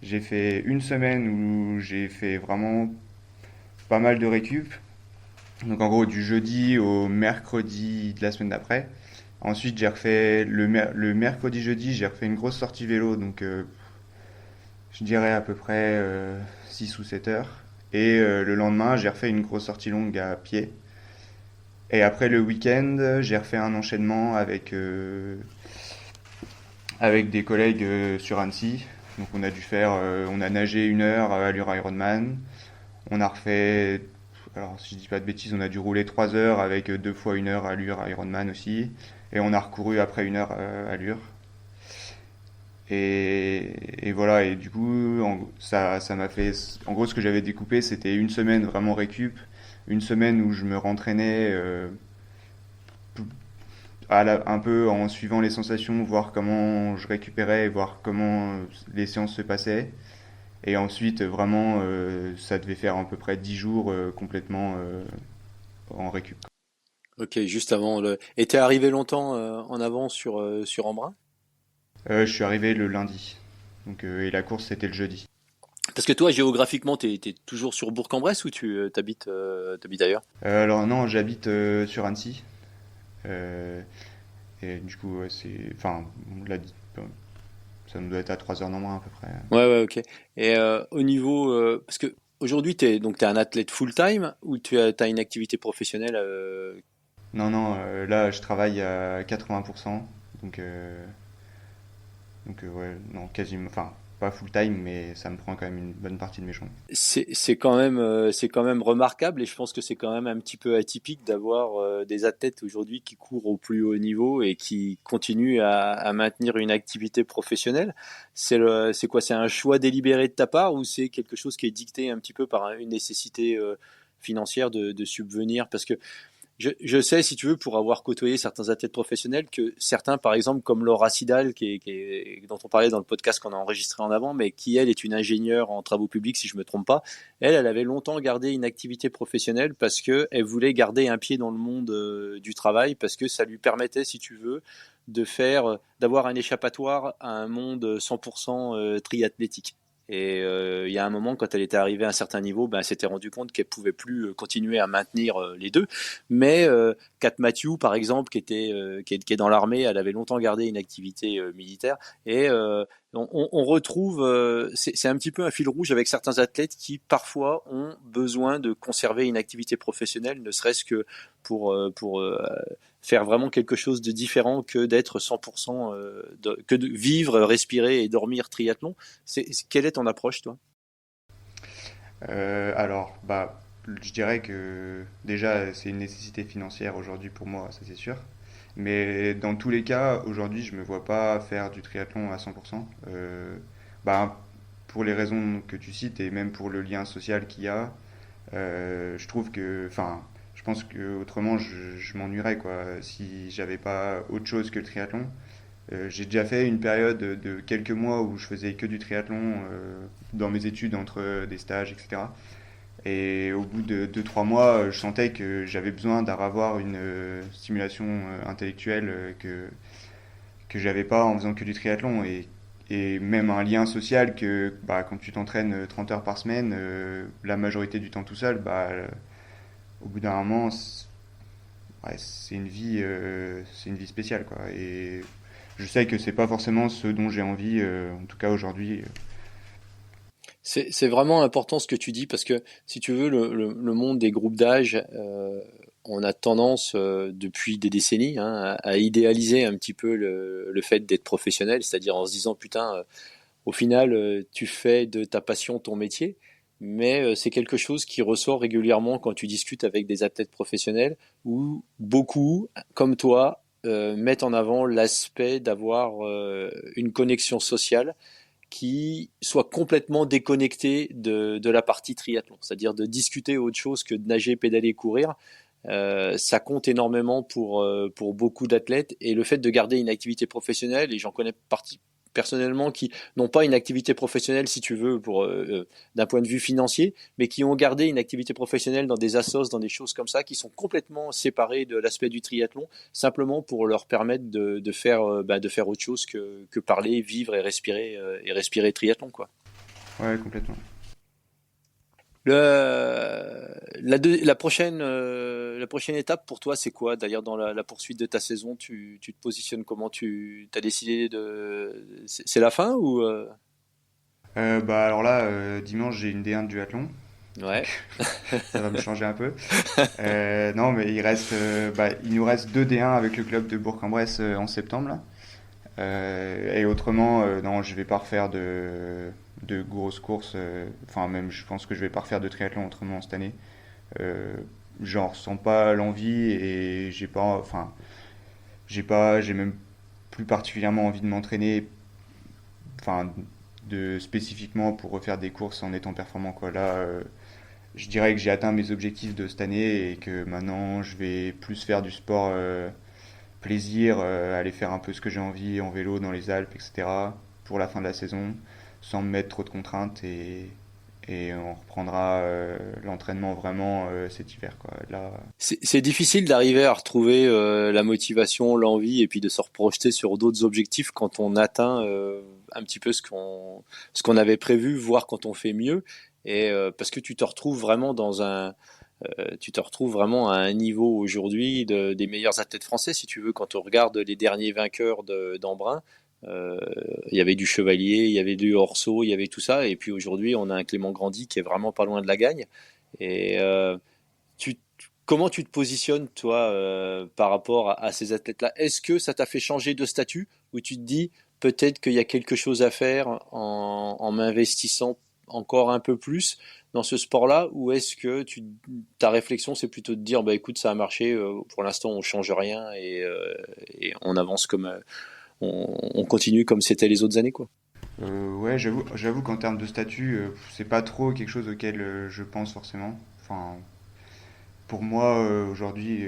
J'ai fait une semaine où j'ai fait vraiment pas mal de récup. Donc en gros, du jeudi au mercredi de la semaine d'après. Ensuite, j'ai refait le mercredi, jeudi, j'ai refait une grosse sortie vélo, donc je dirais à peu près 6 ou 7 heures. Et le lendemain, j'ai refait une grosse sortie longue à pied. Et après le week-end, j'ai refait un enchaînement avec des collègues sur Annecy. Donc on a nagé 1 heure à allure Ironman. On a refait, alors si je dis pas de bêtises, on a dû rouler 3 heures avec 2 fois 1 heure à allure Ironman aussi. Et on a recouru après 1 heure allure. Et voilà, et du coup, ça m'a fait. En gros, ce que j'avais découpé, c'était une semaine vraiment récup, une semaine où je me rentraînais un peu en suivant les sensations, voir comment je récupérais, voir comment les séances se passaient. Et ensuite, vraiment, ça devait faire à peu près 10 jours complètement en récup. Ok, juste avant le. Et t'es arrivé longtemps en avant sur Embrun? Je suis arrivé le lundi. Donc, et la course, c'était le jeudi. Parce que toi, géographiquement, t'es toujours sur Bourg-en-Bresse ou tu t'habites ailleurs? Alors non, j'habite sur Annecy. Euh, et du coup, ouais, enfin, on l'a dit, ça me doit être à 3 heures non moins à peu près. Ouais, ouais, ok. Et au niveau, parce que aujourd'hui, t'es un athlète full-time ou t'as une activité professionnelle Non, non, là, je travaille à 80%. Donc, ouais, non, quasiment, enfin, pas full time, mais ça me prend quand même une bonne partie de mes journées. c'est quand même remarquable et je pense que c'est quand même un petit peu atypique d'avoir des athlètes aujourd'hui qui courent au plus haut niveau et qui continuent à maintenir une activité professionnelle. C'est quoi? C'est un choix délibéré de ta part ou c'est quelque chose qui est dicté un petit peu par une nécessité financière de subvenir? Parce que je sais, si tu veux, pour avoir côtoyé certains athlètes professionnels, que certains, par exemple, comme Laura Sidal, dont on parlait dans le podcast qu'on a enregistré en avant, mais qui, elle, est une ingénieure en travaux publics, si je me trompe pas, elle avait longtemps gardé une activité professionnelle parce qu'elle voulait garder un pied dans le monde du travail, parce que ça lui permettait, si tu veux, d'avoir un échappatoire à un monde 100% triathlétique. Et il y a un moment, quand elle était arrivée à un certain niveau, ben, elle s'était rendu compte qu'elle pouvait plus continuer à maintenir les deux. Mais Kat Matthew, par exemple, qui est dans l'armée, elle avait longtemps gardé une activité militaire. Et on retrouve, c'est un petit peu un fil rouge avec certains athlètes qui parfois ont besoin de conserver une activité professionnelle, ne serait-ce que pour faire vraiment quelque chose de différent que d'être 100%, que de vivre, respirer et dormir triathlon. Quelle est ton approche, toi? Alors, bah, je dirais que déjà, c'est une nécessité financière aujourd'hui pour moi, ça c'est sûr. Mais dans tous les cas, aujourd'hui, je me vois pas faire du triathlon à 100%. Bah, pour les raisons que tu cites et même pour le lien social qu'il y a, je trouve que, enfin, je pense que autrement, je m'ennuierais quoi, si j'avais pas autre chose que le triathlon. J'ai déjà fait une période de quelques mois où je faisais que du triathlon dans mes études entre des stages, etc. Et au bout de 2 3 mois, je sentais que j'avais besoin d'avoir une stimulation intellectuelle que j'avais pas en faisant que du triathlon. Et même un lien social que bah, quand tu t'entraînes 30 heures par semaine, la majorité du temps tout seul, bah, au bout d'un moment, ouais, c'est une vie spéciale. Quoi. Et je sais que c'est pas forcément ce dont j'ai envie, en tout cas aujourd'hui. C'est vraiment important ce que tu dis parce que si tu veux, le monde des groupes d'âge, on a tendance depuis des décennies à idéaliser un petit peu le fait d'être professionnel, c'est-à-dire en se disant putain, au final, tu fais de ta passion ton métier, mais c'est quelque chose qui ressort régulièrement quand tu discutes avec des athlètes professionnels où beaucoup, comme toi, mettent en avant l'aspect d'avoir une connexion sociale qui soit complètement déconnecté de la partie triathlon, c'est-à-dire de discuter autre chose que de nager, pédaler, courir. Ça compte énormément pour beaucoup d'athlètes et le fait de garder une activité professionnelle, et j'en connais personnellement qui n'ont pas une activité professionnelle si tu veux d'un point de vue financier, mais qui ont gardé une activité professionnelle dans des assos, dans des choses comme ça, qui sont complètement séparées de l'aspect du triathlon, simplement pour leur permettre de faire autre chose que parler, vivre et respirer triathlon quoi. Ouais, complètement. La prochaine étape pour toi, c'est quoi? D'ailleurs, dans la poursuite de ta saison, tu te positionnes comment? Tu as décidé c'est la fin ou Bah alors là, dimanche, j'ai une D1 de duathlon. Ouais. Ça va me changer un peu. Non, mais il nous reste 2 D1 avec le club de Bourg-en-Bresse en septembre là. Et autrement, non, je vais pas refaire de grosses courses. Enfin, même, je pense que je vais pas refaire de triathlon autrement cette année. Euh, J'en ressens pas l'envie et j'ai même plus particulièrement envie de m'entraîner, enfin, spécifiquement pour refaire des courses en étant performant, quoi. Là, je dirais que j'ai atteint mes objectifs de cette année et que maintenant, je vais plus faire du sport plaisir, aller faire un peu ce que j'ai envie en vélo dans les Alpes, etc. pour la fin de la saison, sans me mettre trop de contraintes et on reprendra l'entraînement vraiment cet hiver, quoi. Là, C'est difficile d'arriver à retrouver la motivation, l'envie et puis de se reprojeter sur d'autres objectifs quand on atteint un petit peu ce qu'on avait prévu, voire quand on fait mieux. Et parce que tu te retrouves vraiment tu te retrouves vraiment à un niveau aujourd'hui des meilleurs athlètes français, si tu veux, quand on regarde les derniers vainqueurs d'Embrun. euh, il y avait du Chevalier, il y avait du Orso, il y avait tout ça, et puis aujourd'hui on a un Clément Grandi qui est vraiment pas loin de la gagne. Et tu, comment tu te positionnes, toi, par rapport à ces athlètes-là? Est-ce que ça t'a fait changer de statut ou tu te dis peut-être qu'il y a quelque chose à faire en m'investissant encore un peu plus dans ce sport-là? Ou est-ce que ta réflexion, c'est plutôt de dire, bah écoute, ça a marché, pour l'instant, on change rien et on avance on continue comme c'était les autres années, quoi. ouais, j'avoue qu'en termes de statut, c'est pas trop quelque chose auquel je pense forcément. Enfin, pour moi, aujourd'hui,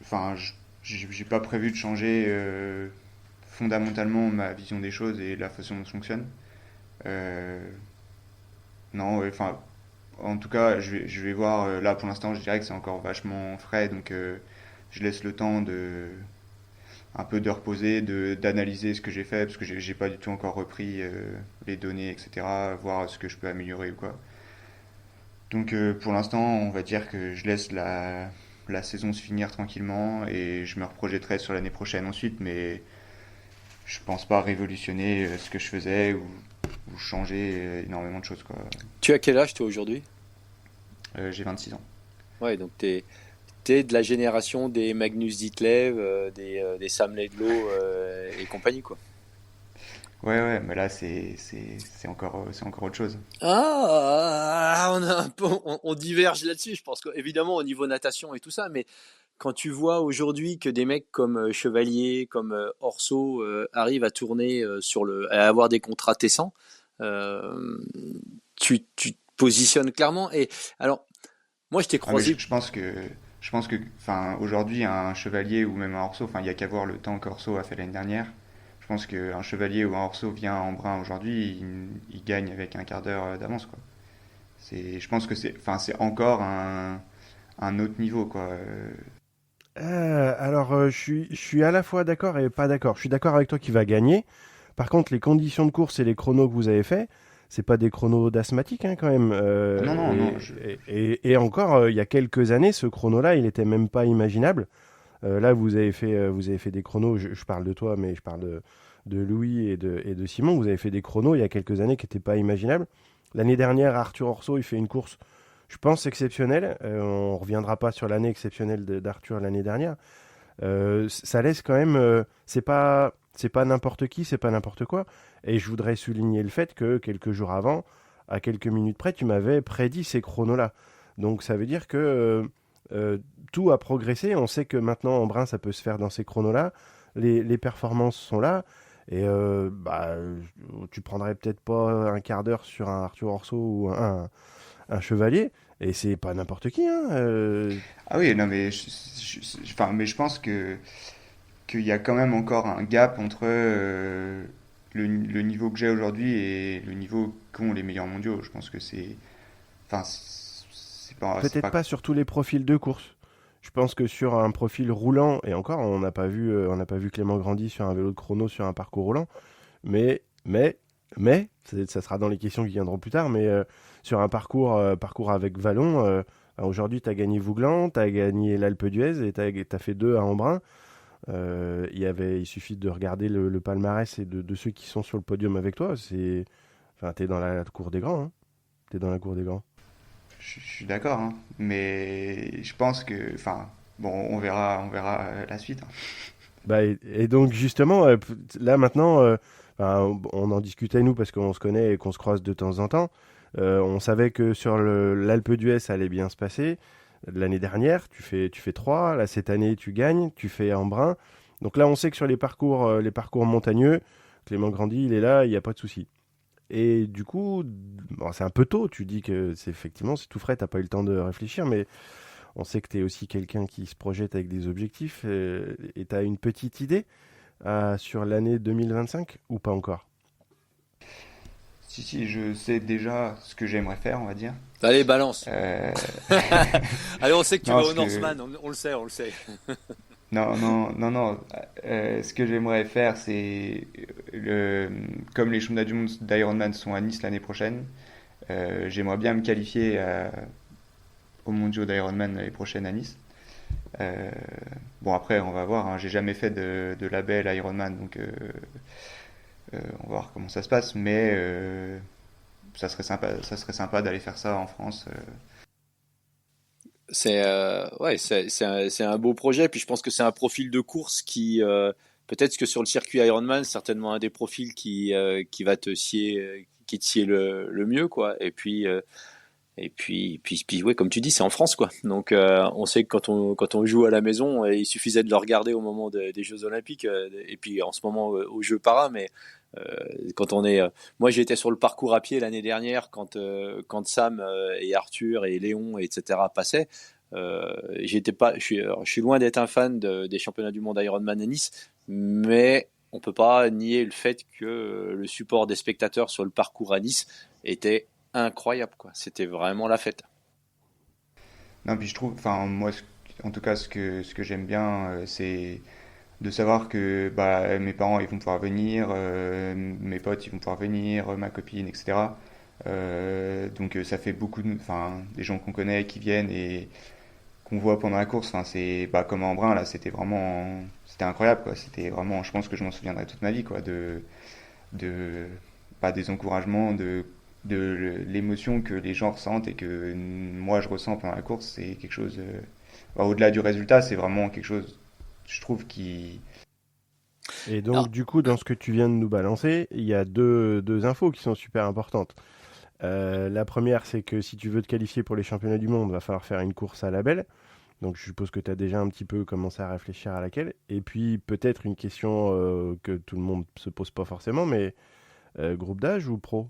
enfin, j'ai pas prévu de changer fondamentalement ma vision des choses et la façon dont je fonctionne. Euh, non, ouais, enfin, en tout cas, je vais voir. Là, pour l'instant, je dirais que c'est encore vachement frais, donc je laisse le temps un peu de reposer, d'analyser ce que j'ai fait, parce que j'ai pas du tout encore repris les données, etc., voir ce que je peux améliorer ou quoi. Donc pour l'instant, on va dire que je laisse la saison se finir tranquillement et je me reprojetterai sur l'année prochaine ensuite, mais je pense pas révolutionner ce que je faisais ou changer énormément de choses, quoi. Tu as quel âge, toi, aujourd'hui? J'ai 26 ans. Ouais, donc t'es de la génération des Magnus Ditlev, des Sam Laidlow et compagnie, quoi. Ouais, ouais, mais là, c'est encore autre chose. On a un peu, on diverge là-dessus. Je pense qu'évidemment au niveau natation et tout ça, mais quand tu vois aujourd'hui que des mecs comme Chevalier, comme Orso arrivent à tourner à avoir des contrats décents, euh, tu te positionnes clairement. Et alors, moi, je t'ai Ah, mais croisé. je pense que, enfin, aujourd'hui, un chevalier ou même un Orso, enfin, il y a qu'à voir le temps qu'Orso a fait l'année dernière. Je pense qu'un chevalier ou un Orso vient en brun aujourd'hui, il gagne avec un quart d'heure d'avance, quoi. Je pense que c'est encore un autre niveau, quoi. Je suis à la fois d'accord et pas d'accord. Je suis d'accord avec toi qui va gagner. Par contre, les conditions de course et les chronos que vous avez fait, c'est pas des chronos d'asthmatique hein, quand même. Ah, non, non, non, Et encore, il y a quelques années, ce chrono-là, il était même pas imaginable. Là, vous avez fait des chronos. Je parle de toi, mais je parle de Louis et de Simon. Vous avez fait des chronos il y a quelques années qui n'étaient pas imaginables. L'année dernière, Arthur Orso, il fait une course, je pense, exceptionnelle. On reviendra pas sur l'année exceptionnelle d'Arthur l'année dernière. Ça laisse quand même. C'est pas n'importe qui, c'est pas n'importe quoi. Et je voudrais souligner le fait que quelques jours avant, à quelques minutes près, tu m'avais prédit ces chronos-là. Donc ça veut dire que tout a progressé. On sait que maintenant en brun, ça peut se faire dans ces chronos-là. Les performances sont là. Et tu prendrais peut-être pas un quart d'heure sur un Arthur Orso ou un chevalier. Et c'est pas n'importe qui. Hein. Ah oui, non, mais enfin, mais je pense qu'il y a quand même encore un gap entre le niveau que j'ai aujourd'hui et le niveau qu'ont les meilleurs mondiaux. Je pense que enfin, c'est Peut-être pas. pas sur tous les profils de course. Je pense que sur un profil roulant, et encore, on n'a pas vu Clément Grandi sur un vélo de chrono sur un parcours roulant, mais, mais, ça sera dans les questions qui viendront plus tard, mais sur un parcours avec vallon, aujourd'hui, tu as gagné Vouglan, tu as gagné l'Alpe d'Huez et tu as fait deux à Embrun. Il suffit de regarder le palmarès et de ceux qui sont sur le podium avec toi. Enfin, t'es dans la cour des grands. Hein. T'es dans la cour des grands. je suis d'accord, hein. Mais je pense que, enfin, bon, on verra la suite, hein. Bah, et donc justement, là maintenant, enfin, on en discutait nous parce qu'on se connaît et qu'on se croise de temps en temps. On savait que sur l'Alpe d'Huez, ça allait bien se passer. L'année dernière, tu fais 3. Là, cette année, tu gagnes. Tu fais Embrun. Donc là, on sait que sur les parcours montagneux, Clément Grandi, il est là, il n'y a pas de souci. Et du coup, bon, c'est un peu tôt. Tu dis que c'est effectivement, c'est tout frais, t'as pas eu le temps de réfléchir, mais on sait que tu es aussi quelqu'un qui se projette avec des objectifs. Et tu as une petite idée sur l'année 2025 ou pas encore? Si, si, je sais déjà ce que j'aimerais faire, on va dire. Allez, balance. Euh, Allez, on sait que tu vas non, au ce que, Norseman, on le sait, on le sait. non. Ce que j'aimerais faire, c'est comme les championnats du monde d'Ironman sont à Nice l'année prochaine, j'aimerais bien me qualifier aux mondiaux d'Ironman l'année prochaine à Nice. Euh, bon, après, on va voir, hein. J'ai jamais fait de label Ironman, donc on va voir comment ça se passe. Mais ça serait sympa d'aller faire ça en France. C'est ouais, c'est un beau projet. Puis je pense que c'est un profil de course qui peut-être que sur le circuit Ironman, c'est certainement un des profils qui va te scier, qui te sied le mieux quoi. Et puis ouais, comme tu dis, c'est en France quoi. Donc on sait que quand on joue à la maison, il suffisait de le regarder au moment des Jeux Olympiques et puis en ce moment aux Jeux Para, mais quand on est, moi j'ai été sur le parcours à pied l'année dernière quand Sam et Arthur et Léon etc passaient. J'étais pas, je suis loin d'être un fan des championnats du monde Ironman à Nice, mais on peut pas nier le fait que le support des spectateurs sur le parcours à Nice était incroyable quoi. C'était vraiment la fête. Non, puis je trouve, enfin, moi, en tout cas, ce que j'aime bien, c'est de savoir que bah, mes parents, ils vont pouvoir venir, mes potes, ils vont pouvoir venir, ma copine, etc. Donc, ça fait beaucoup enfin, des gens qu'on connaît qui viennent et qu'on voit pendant la course. Enfin, c'est bah, comme en Brun, là, c'était incroyable, quoi. C'était vraiment, je pense que je m'en souviendrai toute ma vie, quoi, de, pas des encouragements, de l'émotion que les gens ressentent et que moi je ressens pendant la course, c'est quelque chose, bah, au-delà du résultat, c'est vraiment quelque chose, je trouve, qui... Et donc, Alors, du coup, dans ce que tu viens de nous balancer, il y a deux infos qui sont super importantes. La première, c'est que si tu veux te qualifier pour les championnats du monde, va falloir faire une course à label. Donc, je suppose que tu as déjà un petit peu commencé à réfléchir à laquelle. Et puis, peut-être une question que tout le monde se pose pas forcément, mais groupe d'âge ou pro?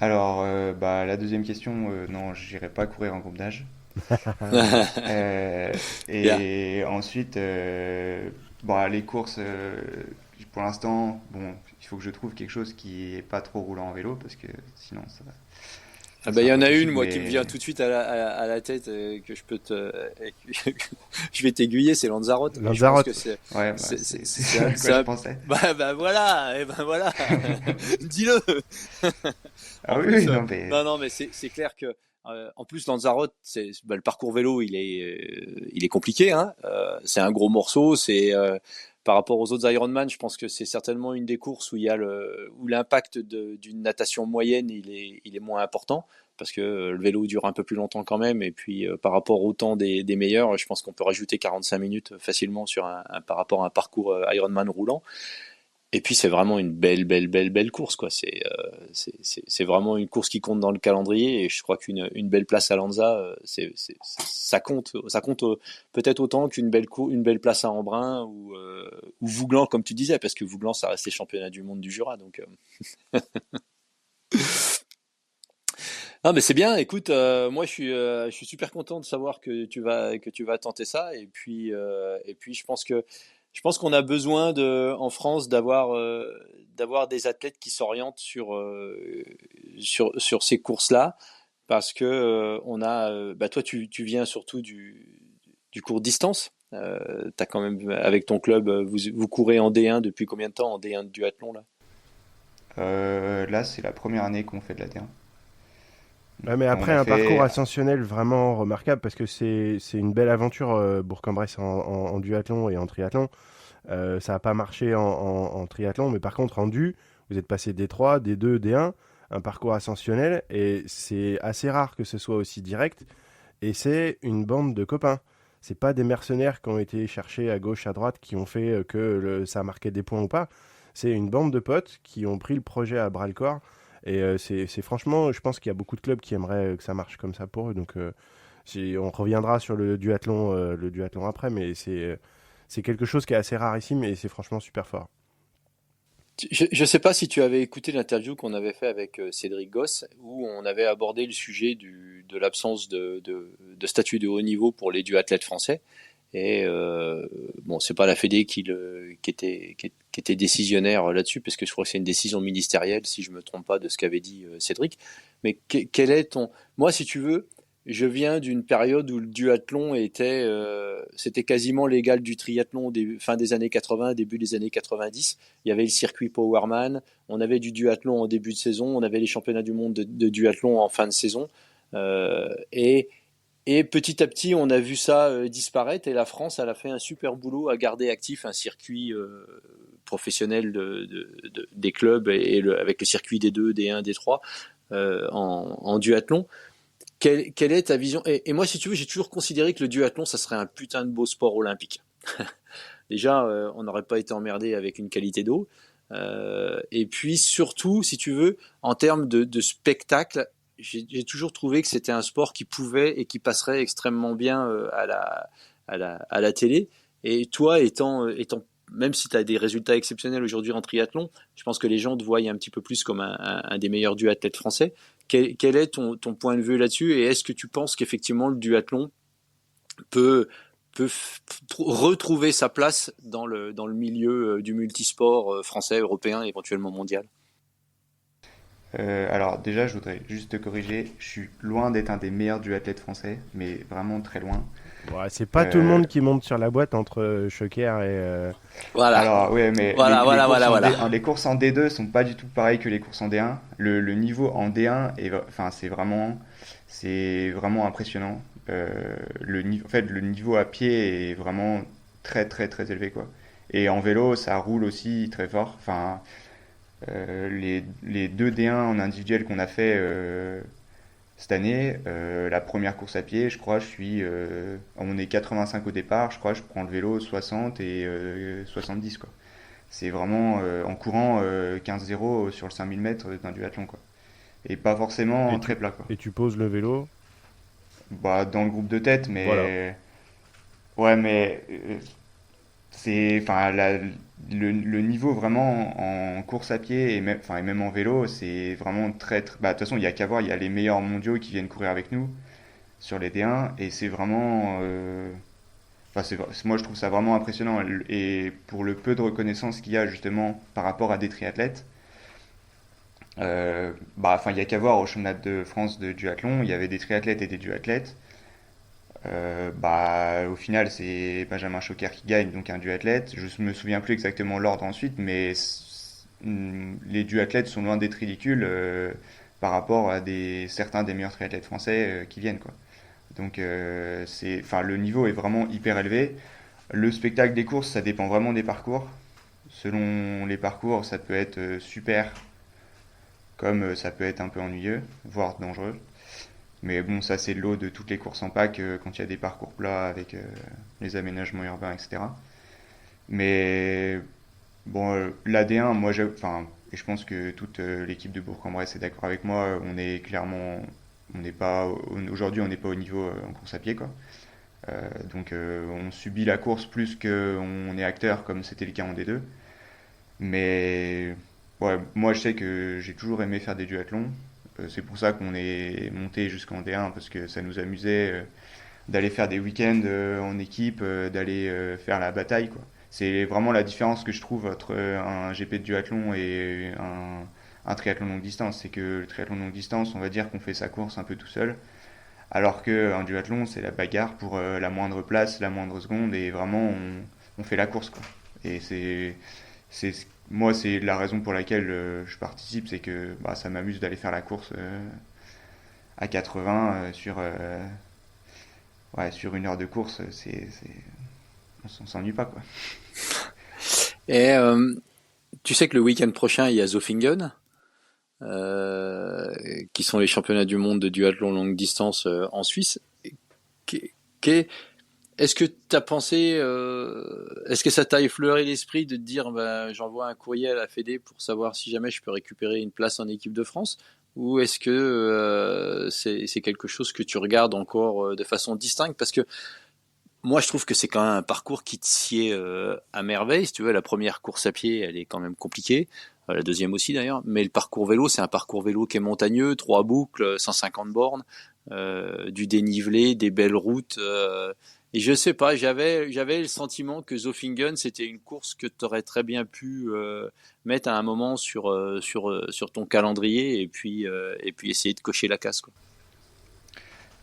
Alors, bah, la deuxième question, non, j'irai pas courir en groupe d'âge. bien. Et ensuite, bon, les courses, pour l'instant, bon, il faut que je trouve quelque chose qui est pas trop roulant en vélo parce que sinon Ah ça bah, il sera y en pas a une, possible. moi, qui me vient Mais tout de suite à la tête, que je peux je vais t'aiguiller, c'est Lanzarote, mais je pense que Lanzarote. ouais, bah, c'est à quoi c'est je un, pensais. bah voilà, et ben voilà, dis-le. Ah En oui, plus, oui, non, mais non, non, mais c'est clair que, en plus, Lanzarote, bah, le parcours vélo, il est compliqué, hein. C'est un gros morceau, par rapport aux autres Ironman, je pense que c'est certainement une des courses où où l'impact d'une natation moyenne, il est moins important. Parce que le vélo dure un peu plus longtemps quand même, et puis par rapport au temps des meilleurs, je pense qu'on peut rajouter 45 minutes facilement par rapport à un parcours Ironman roulant. Et puis c'est vraiment une belle course quoi. C'est vraiment une course qui compte dans le calendrier et je crois qu'une belle place à Lanza, ça compte peut-être autant une belle place à Embrun ou Vouglan comme tu disais parce que Vouglan ça reste les championnats du monde du Jura donc. Ah mais c'est bien. Écoute, moi je suis super content de savoir que tu vas tenter ça et puis je pense qu'on a besoin en France d'avoir des athlètes qui s'orientent sur ces courses-là parce que on a bah toi tu viens surtout du court distance. T'as quand même avec ton club vous courez en D1 depuis combien de temps en D1 de duathlon là? là, c'est la première année qu'on fait de la T1. Ouais, mais On après a un parcours fait, ascensionnel vraiment remarquable parce que c'est une belle aventure Bourg-en-Bresse en duathlon et en triathlon. Ça n'a pas marché en triathlon, mais par contre en du, vous êtes passé D3, D2, D1. un parcours ascensionnel et c'est assez rare que ce soit aussi direct. Et c'est une bande de copains. C'est pas des mercenaires qui ont été cherchés à gauche, à droite, qui ont fait ça a marqué des points ou pas. C'est une bande de potes qui ont pris le projet à bras le corps. Et c'est franchement, je pense qu'il y a beaucoup de clubs qui aimeraient que ça marche comme ça pour eux. Donc on reviendra sur le duathlon après, mais c'est quelque chose qui est assez rarissime et c'est franchement super fort. Je ne sais pas si tu avais écouté l'interview qu'on avait fait avec Cédric Goss, où on avait abordé le sujet de l'absence de statut de haut niveau pour les duathlètes français. Et bon, c'est pas la Fédé qui était décisionnaire là-dessus, parce que je crois que c'est une décision ministérielle, si je me trompe pas de ce qu'avait dit Cédric. Mais quel est ton... Moi, si tu veux, je viens d'une période où le duathlon c'était quasiment l'égal du triathlon fin des années 80, début des années 90. Il y avait le circuit Powerman, on avait du duathlon en début de saison, on avait les championnats du monde de duathlon en fin de saison. Euh, et et petit à petit, on a vu ça disparaître et la France, elle a fait un super boulot à garder actif un circuit professionnel des clubs avec le circuit des 2, des 1, des 3 en duathlon. Quelle est ta vision et moi, si tu veux, j'ai toujours considéré que le duathlon, ça serait un putain de beau sport olympique. Déjà, on n'aurait pas été emmerdé avec une qualité d'eau. Et puis surtout, si tu veux, en termes de spectacle, j'ai toujours trouvé que c'était un sport qui pouvait et qui passerait extrêmement bien à la télé. Et toi, étant même si tu as des résultats exceptionnels aujourd'hui en triathlon, je pense que les gens te voient un petit peu plus comme un des meilleurs duathlètes français. Quel est ton point de vue là-dessus et est-ce que tu penses qu'effectivement le duathlon peut, peut retrouver sa place dans le milieu du multisport français, européen, éventuellement mondial? Alors déjà, je voudrais juste te corriger, je suis loin d'être un des meilleurs duathlètes français, mais vraiment très loin. Ouais, c'est pas tout le Euh, monde qui monte sur la boîte entre Choquer et. Voilà, alors ouais, mais voilà, les voilà, courses voilà, en voilà. les courses en D2 sont pas du tout pareilles que les courses en D1. Le niveau en D1 enfin c'est vraiment impressionnant. En fait, le niveau à pied est vraiment très très très élevé quoi. Et en vélo, ça roule aussi très fort. Enfin, les deux D1 en individuel qu'on a fait cette année, la première course à pied, je crois, on est 85 au départ, je crois, je prends le vélo 60 et 70 quoi. C'est vraiment en courant 15-0 sur le 5000 mètres d'un duathlon quoi. Et pas forcément Et très plat quoi. tu poses le vélo. Bah dans le groupe de tête, Voilà. mais ouais, mais c'est, enfin, le niveau vraiment en course à pied et même en vélo, c'est vraiment bah, de toute façon, il y a qu'à voir, il y a les meilleurs mondiaux qui viennent courir avec nous sur les D1 et c'est vraiment, enfin, moi je trouve ça vraiment impressionnant et pour le peu de reconnaissance qu'il y a justement par rapport à des triathlètes, bah, enfin, il y a qu'à voir au championnat de France de duathlon, il y avait des triathlètes et des duathlètes. Bah, au final, c'est Benjamin Choquer qui gagne, donc un duathlète. Je me souviens plus exactement l'ordre ensuite, mais les duathlètes sont loin d'être ridicules par rapport à certains des meilleurs triathlètes français qui viennent, quoi. Donc, enfin, le niveau est vraiment hyper élevé. Le spectacle des courses, ça dépend vraiment des parcours. Selon les parcours, ça peut être super, comme ça peut être un peu ennuyeux, voire dangereux. Mais bon, ça c'est l'eau de toutes les courses en pack quand il y a des parcours plats avec les aménagements urbains, etc. Mais bon, l'AD1, enfin, et je pense que toute l'équipe de Bourg-en-Bresse est d'accord avec moi, on n'est pas, aujourd'hui on n'est pas au niveau en course à pied, quoi. Donc on subit la course plus qu'on est acteur comme c'était le cas en D2. Mais ouais, moi je sais que j'ai toujours aimé faire des duathlons. C'est pour ça qu'on est monté jusqu'en D1 parce que ça nous amusait d'aller faire des week-ends en équipe, d'aller faire la bataille quoi. C'est vraiment la différence que je trouve entre un GP de duathlon et un triathlon longue distance. C'est que le triathlon longue distance, on va dire qu'on fait sa course un peu tout seul, alors qu'un duathlon, c'est la bagarre pour la moindre place, la moindre seconde, et vraiment on fait la course quoi. Et c'est moi c'est la raison pour laquelle je participe, c'est que bah, ça m'amuse d'aller faire la course à 80 ouais, sur une heure de course, on s'ennuie pas quoi. Et tu sais que le week-end prochain, il y a Zofingen. euh, qui sont les championnats du monde de duathlon longue distance en Suisse. Qu'est- qu'est- Est-ce que tu as pensé, est-ce que ça t'a effleuré l'esprit de te dire, bah, j'envoie un courrier à la Fédé pour savoir si jamais je peux récupérer une place en équipe de France? Ou est-ce que c'est quelque chose que tu regardes encore de façon distincte? Parce que moi, je trouve que c'est quand même un parcours qui te sied à merveille. Si tu veux, la première course à pied, elle est quand même compliquée. La deuxième aussi d'ailleurs. Mais le parcours vélo, c'est un parcours vélo qui est montagneux, 3 boucles, 150 bornes, du dénivelé, des belles routes. Et je sais pas, j'avais le sentiment que Zofingen, c'était une course que tu aurais très bien pu mettre à un moment sur ton calendrier et puis essayer de cocher la case, quoi.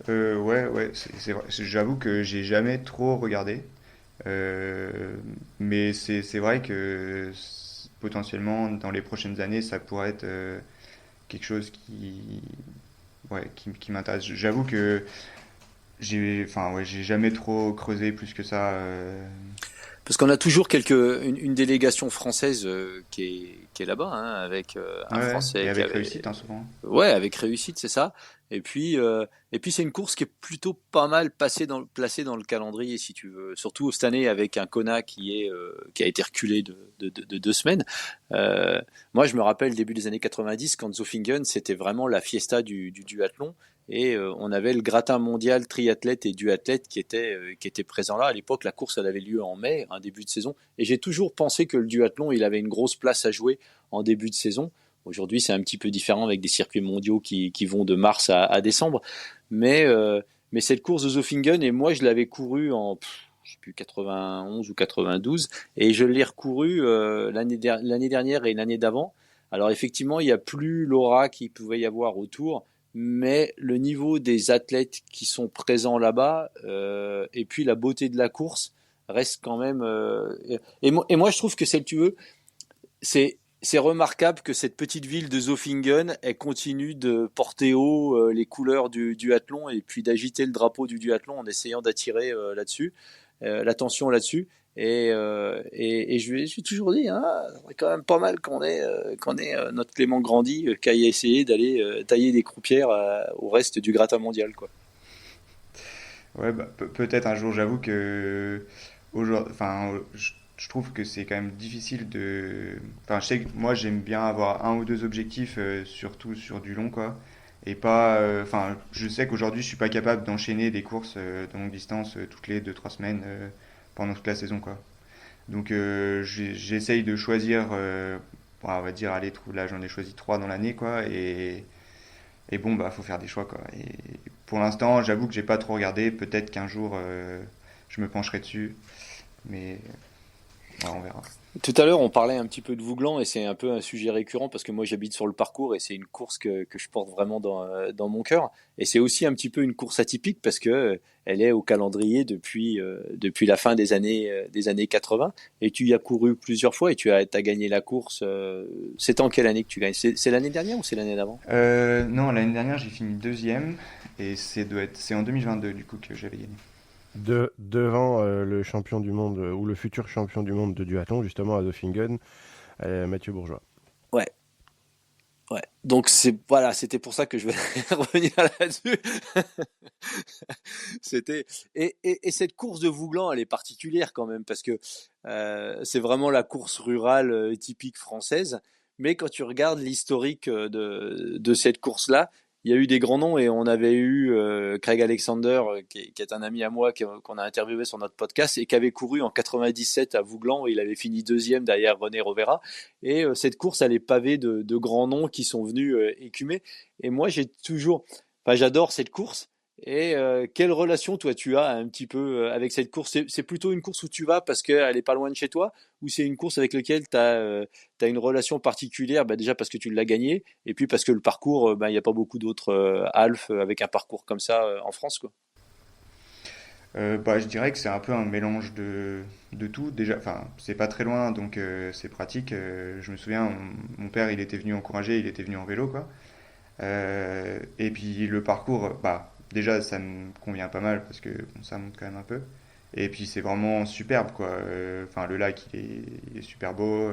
Ouais, ouais, c'est vrai. J'avoue que j'ai jamais trop regardé. Mais c'est vrai que potentiellement dans les prochaines années, ça pourrait être quelque chose qui m'intéresse. J'avoue que enfin, ouais, j'ai jamais trop creusé plus que ça. Parce qu'on a toujours une délégation française qui est là-bas, hein, avec Ouais, un ouais, et Français qui avec avait, réussite, hein, souvent. ouais, avec réussite, c'est ça. Et puis c'est une course qui est plutôt pas mal placée dans le calendrier, si tu veux. Surtout cette année avec un Kona qui a été reculé de 2 semaines. Euh, Moi, je me rappelle début des années 90 quand Zofingen, c'était vraiment la fiesta du duathlon. Et on avait le gratin mondial triathlète et duathlète qui était présent là. À l'époque, la course elle avait lieu en mai, un début de saison. Et j'ai toujours pensé que le duathlon, il avait une grosse place à jouer en début de saison. Aujourd'hui, c'est un petit peu différent avec des circuits mondiaux qui vont de mars à décembre. Mais, euh, mais cette course de Zofingen, et moi, je l'avais courue en, je sais plus, 91 ou 92, et je l'ai recouru l'année dernière et l'année d'avant. Alors effectivement, il n'y a plus l'aura qu'il pouvait y avoir autour, mais le niveau des athlètes qui sont présents là-bas, et puis la beauté de la course reste quand même. Et moi, je trouve que celle tu veux, c'est remarquable que cette petite ville de Zofingen, elle continue de porter haut les couleurs du duathlon et puis d'agiter le drapeau du duathlon en essayant d'attirer là-dessus, l'attention là-dessus. Et je lui ai toujours dit, hein, c'est quand même pas mal qu'on ait notre Clément Grandi qui aille essayer d'aller tailler des croupières au reste du gratin mondial, quoi. Ouais, bah, peut-être un jour, j'avoue que aujourd'hui, enfin, je trouve que c'est quand même difficile de. Enfin, je sais que moi, j'aime bien avoir un ou deux objectifs, surtout sur du long, quoi. Et pas. Enfin, je sais qu'aujourd'hui, je suis pas capable d'enchaîner des courses de longue distance toutes les 2 3 semaines pendant toute la saison, quoi. Donc, j'essaye de choisir. Bon, on va dire, allez, là, j'en ai choisi 3 dans l'année, quoi. Et bon, bah, faut faire des choix, quoi. Et pour l'instant, j'avoue que j'ai pas trop regardé. Peut-être qu'un jour, je me pencherai dessus. Mais ouais, on verra. Tout à l'heure, on parlait un petit peu de Vouglan et c'est un peu un sujet récurrent parce que moi j'habite sur le parcours et c'est une course que je porte vraiment dans mon cœur. Et c'est aussi un petit peu une course atypique parce que elle est au calendrier depuis la fin des années 80 et tu y as couru plusieurs fois et t'as gagné la course. C'est en quelle année que tu gagnes? C'est l'année dernière ou c'est l'année d'avant? Non, l'année dernière, j'ai fini deuxième. Et c'est en 2022, du coup, que j'avais gagné. Devant le champion du monde, ou le futur champion du monde de duathlon, justement à Zofingen, Mathieu Bourgeois. Ouais. Ouais. Donc c'était pour ça que je vais revenir là-dessus. C'était et cette course de Vouglan, elle est particulière quand même parce que c'est vraiment la course rurale typique française. Mais quand tu regardes l'historique de cette course-là, il y a eu des grands noms et on avait eu Craig Alexander, qui est un ami à moi qu'on a interviewé sur notre podcast et qui avait couru en 97 à Vouglan et il avait fini deuxième derrière René Rovera. Et cette course, elle est pavée de grands noms qui sont venus écumer. Et moi, enfin, j'adore cette course. Et quelle relation toi tu as un petit peu avec cette course? C'est plutôt une course où tu vas parce qu'elle est pas loin de chez toi, ou c'est une course avec laquelle tu as, une relation particulière, bah, déjà parce que tu l'as gagnée, et puis parce que le parcours, bah, il n'y a pas beaucoup d'autres half avec un parcours comme ça en France, quoi. Bah, je dirais que c'est un peu un mélange de tout. Déjà, enfin, c'est pas très loin, donc c'est pratique. Je me souviens, mon père, il était venu encourager, il était venu en vélo, quoi. Et puis le parcours, bah, déjà, ça me convient pas mal parce que bon, ça monte quand même un peu. Et puis c'est vraiment superbe, quoi. Enfin, le lac, il est super beau.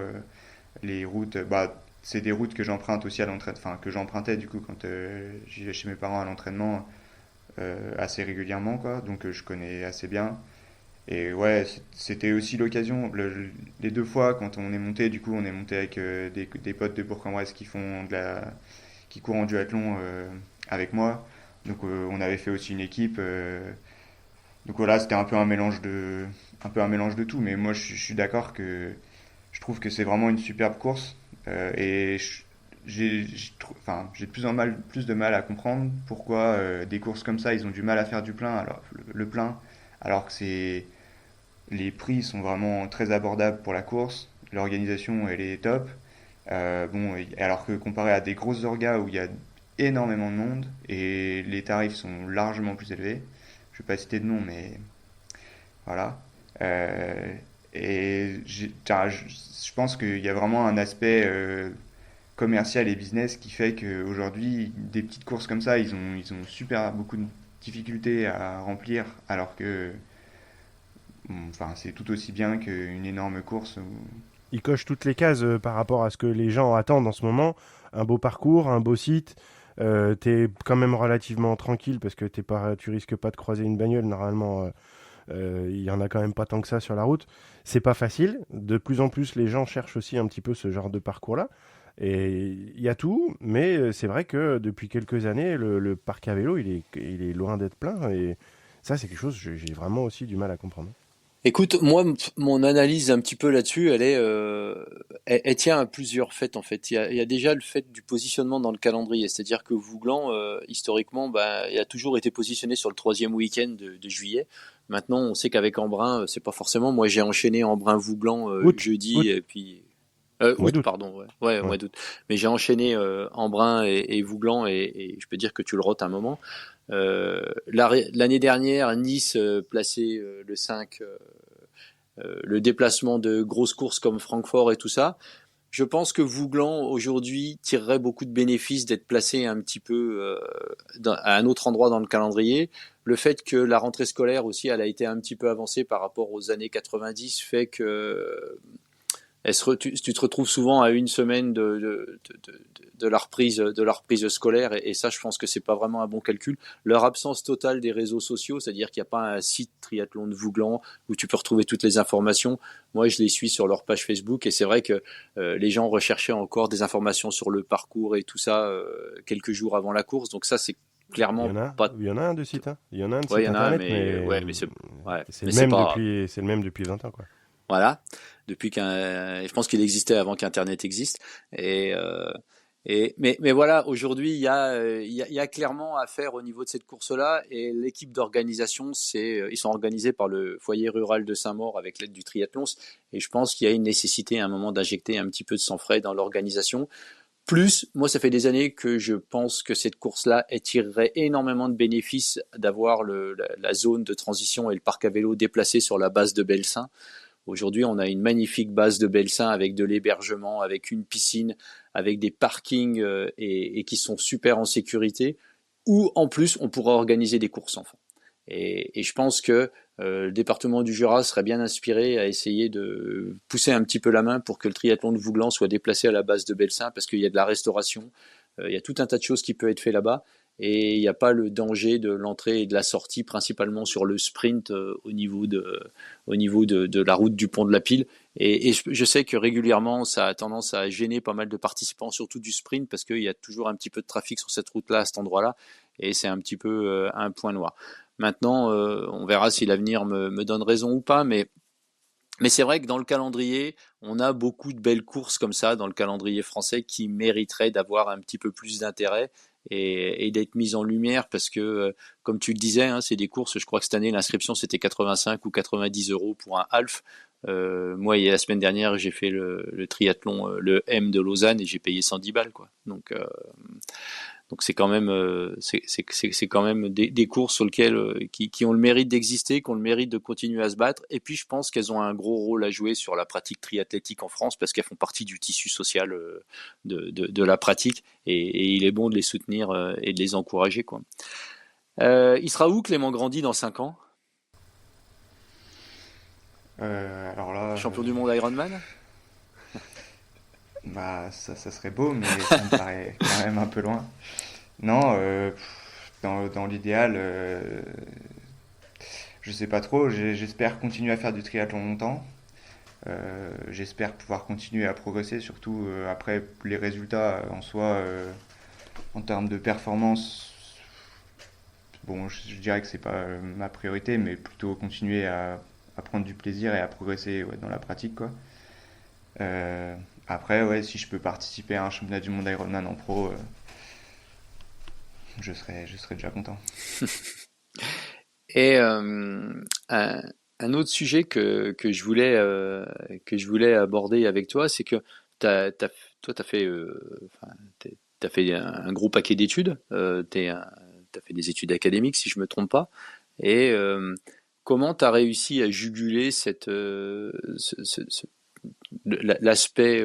Les routes, bah, c'est des routes que j'emprunte aussi à l'entraînement, enfin que j'empruntais du coup quand j'y vais chez mes parents à l'entraînement assez régulièrement, quoi. Donc je connais assez bien. Et ouais, c'était aussi l'occasion. Les 2 fois quand on est monté, du coup, on est monté avec des potes de Bourg-en-Bresse qui courent en duathlon avec moi. Donc on avait fait aussi une équipe. Donc voilà, c'était un peu un mélange de tout. Mais moi, je suis d'accord que je trouve que c'est vraiment une superbe course. Et enfin, j'ai plus de mal à comprendre pourquoi des courses comme ça, ils ont du mal à faire du plein, alors le plein, alors que les prix sont vraiment très abordables pour la course. L'organisation, elle est top. Bon, alors que comparé à des grosses orgas où il y a énormément de monde et les tarifs sont largement plus élevés, je vais pas citer de nom, mais voilà. Euh, et je pense qu'il y a vraiment un aspect commercial et business qui fait qu'aujourd'hui, des petites courses comme ça, ils ont super beaucoup de difficultés à remplir, alors que enfin, c'est tout aussi bien qu'une énorme course. Il coche toutes les cases par rapport à ce que les gens attendent en ce moment. Un beau parcours, un beau site. T'es quand même relativement tranquille parce que tu risques pas de croiser une bagnole. Normalement, il y en a quand même pas tant que ça sur la route. C'est pas facile. De plus en plus, les gens cherchent aussi un petit peu ce genre de parcours-là. Et il y a tout, mais c'est vrai que depuis quelques années, le parc à vélo, il est loin d'être plein. Et ça, c'est quelque chose que j'ai vraiment aussi du mal à comprendre. Écoute, moi, mon analyse un petit peu là-dessus, elle tient à plusieurs faits en fait. Il y a déjà le fait du positionnement dans le calendrier, c'est-à-dire que Vouglan, historiquement, bah, il a toujours été positionné sur le troisième week-end de juillet. Maintenant, on sait qu'avec Embrun, c'est pas forcément. Moi, j'ai enchaîné Embrun-Vouglan jeudi, Août, et puis mois août, d'août. pardon, ouais, ouais, Ouais. mois d'août. Mais j'ai enchaîné Embrun et Vouglan, et je peux dire que tu le rotes un moment. L'année dernière, Nice placé le 5. Le déplacement de grosses courses comme Francfort et tout ça. Je pense que Vouglan aujourd'hui tirerait beaucoup de bénéfices d'être placé un petit peu à un autre endroit dans le calendrier. Le fait que la rentrée scolaire aussi, elle a été un petit peu avancée par rapport aux années 90, fait que tu te retrouves souvent à une semaine de la reprise scolaire, et ça, je pense que c'est pas vraiment un bon calcul. Leur absence totale des réseaux sociaux, c'est-à-dire qu'il n'y a pas un site triathlon de Vouglan où tu peux retrouver toutes les informations. Moi, je les suis sur leur page Facebook, et c'est vrai que les gens recherchaient encore des informations sur le parcours et tout ça quelques jours avant la course. Donc ça, c'est clairement pas. Il y en a un de site, hein. Il y en a un de Ouais, il site y en a un, internet, mais mais ouais, mais c'est pas. c'est le même depuis 20 ans, quoi. Voilà, je pense qu'il existait avant qu'Internet existe. Et, euh, mais voilà, aujourd'hui, il y a clairement à faire au niveau de cette course-là. Et l'équipe d'organisation, ils sont organisés par le foyer rural de Saint-Maur avec l'aide du triathlon. Et je pense qu'il y a une nécessité à un moment d'injecter un petit peu de sang frais dans l'organisation. Plus, moi, ça fait des années que je pense que cette course-là, elle tirerait énormément de bénéfices d'avoir la zone de transition et le parc à vélo déplacé sur la base de Belsin. Aujourd'hui, on a une magnifique base de Belsin avec de l'hébergement, avec une piscine, avec des parkings et qui sont super en sécurité, où en plus on pourra organiser des courses enfants. Et je pense que le département du Jura serait bien inspiré à essayer de pousser un petit peu la main pour que le triathlon de Vouglan soit déplacé à la base de Belsin, parce qu'il y a de la restauration, il y a tout un tas de choses qui peuvent être fait là-bas, et il n'y a pas le danger de l'entrée et de la sortie, principalement sur le sprint au niveau de la route du pont de la Pile. Et je sais que régulièrement, ça a tendance à gêner pas mal de participants, surtout du sprint, parce qu'il y a toujours un petit peu de trafic sur cette route-là, à cet endroit-là, et c'est un petit peu un point noir. Maintenant, on verra si l'avenir me donne raison ou pas, mais c'est vrai que dans le calendrier, on a beaucoup de belles courses comme ça dans le calendrier français qui mériteraient d'avoir un petit peu plus d'intérêt et d'être mises en lumière, parce que, comme tu le disais, hein, c'est des courses, je crois que cette année l'inscription c'était 85 ou 90 euros pour un half. Moi, la semaine dernière, j'ai fait le triathlon, le M de Lausanne, et j'ai payé 110 balles, quoi. Donc c'est quand même c'est quand même des courses sur lesquelles qui ont le mérite d'exister, qui ont le mérite de continuer à se battre. Et puis je pense qu'elles ont un gros rôle à jouer sur la pratique triathlétique en France, parce qu'elles font partie du tissu social de la pratique, et il est bon de les soutenir et de les encourager, quoi. Il sera où Clément Grandi dans 5 ans? Alors là, Champion du monde Ironman? Bah, ça serait beau, mais ça me paraît quand même un peu loin. Non, dans l'idéal, je sais pas trop. J'espère continuer à faire du triathlon longtemps. J'espère pouvoir continuer à progresser, surtout après les résultats en soi, en termes de performance. Bon, je dirais que c'est pas ma priorité, mais plutôt continuer à prendre du plaisir et à progresser ouais, dans la pratique, quoi. Euh, Après, ouais, si je peux participer à un championnat du monde Ironman en pro, je serais déjà content. Et un autre sujet que je voulais aborder avec toi, c'est que toi, tu as fait, enfin, t'as fait un gros paquet d'études. Tu as fait des études académiques, si je me trompe pas. Et comment tu as réussi à juguler l'aspect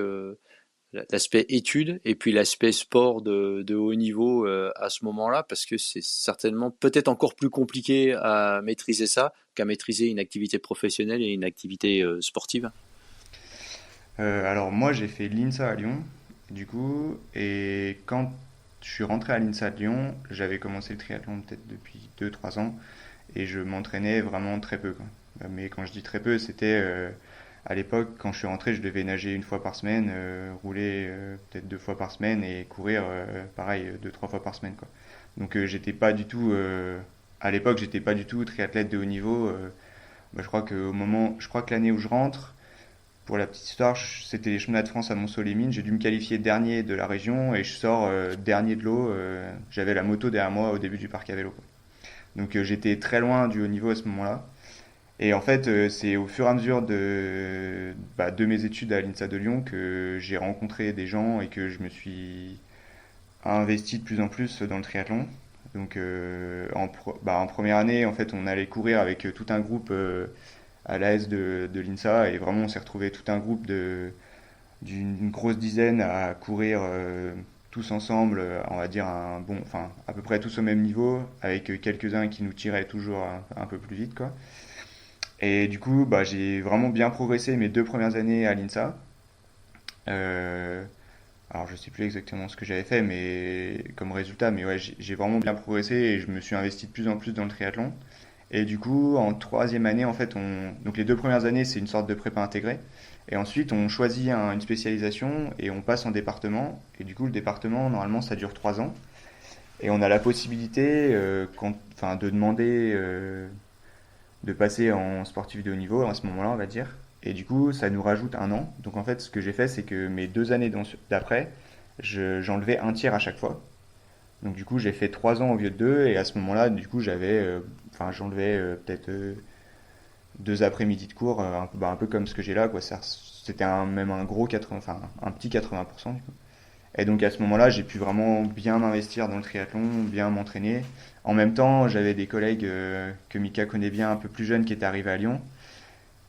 l'aspect études et puis l'aspect sport de haut niveau à ce moment-là, parce que c'est certainement peut-être encore plus compliqué à maîtriser ça qu'à maîtriser une activité professionnelle et une activité sportive. Alors moi, j'ai fait l'INSA à Lyon, du coup, et quand je suis rentré à l'INSA de Lyon, j'avais commencé le triathlon peut-être depuis 2 3 ans, et je m'entraînais vraiment très peu, quoi. Mais quand je dis très peu, c'était à l'époque, quand je suis rentré, je devais nager une fois par semaine, rouler peut-être 2 fois par semaine et courir pareil 2 3 fois par semaine, quoi. Donc j'étais pas du tout à l'époque, j'étais pas du tout triathlète de haut niveau. Je crois que l'année où je rentre, pour la petite histoire, c'était les championnats de France à Mont-Soleil-Mines. J'ai dû me qualifier dernier de la région et je sors dernier de l'eau. J'avais la moto derrière moi au début du parc à vélo, quoi. Donc j'étais très loin du haut niveau à ce moment-là. Et en fait, c'est au fur et à mesure de mes études à l'INSA de Lyon que j'ai rencontré des gens et que je me suis investi de plus en plus dans le triathlon. Donc en première année, en fait, on allait courir avec tout un groupe à l'AS de l'INSA et vraiment on s'est retrouvé tout un groupe d'une grosse dizaine à courir tous ensemble, on va dire enfin à peu près tous au même niveau, avec quelques-uns qui nous tiraient toujours un peu plus vite, quoi. Et du coup, bah, j'ai vraiment bien progressé mes 2 premières années à l'INSA. Euh, alors, je sais plus exactement ce que j'avais fait, mais comme résultat, mais ouais, j'ai vraiment bien progressé et je me suis investi de plus en plus dans le triathlon. Et du coup, en troisième année, en fait, donc les 2 premières années, c'est une sorte de prépa intégrée. Et ensuite, on choisit une spécialisation et on passe en département. Et du coup, le département, normalement, ça dure 3 ans. Et on a la possibilité, enfin, de demander de passer en sportif de haut niveau à ce moment-là, on va dire. Et du coup, ça nous rajoute un an. Donc en fait, ce que j'ai fait, c'est que mes 2 années d'après, j'enlevais un tiers à chaque fois. Donc du coup, j'ai fait 3 ans au lieu de deux. Et à ce moment-là, du coup, enfin, j'enlevais peut-être 2 après-midi de cours, un peu comme ce que j'ai là, quoi. C'était même un gros 80, enfin un petit 80%. Du coup. Et donc à ce moment-là, j'ai pu vraiment bien m'investir dans le triathlon, bien m'entraîner. En même temps, j'avais des collègues que Mika connaît bien, un peu plus jeunes, qui étaient arrivés à Lyon.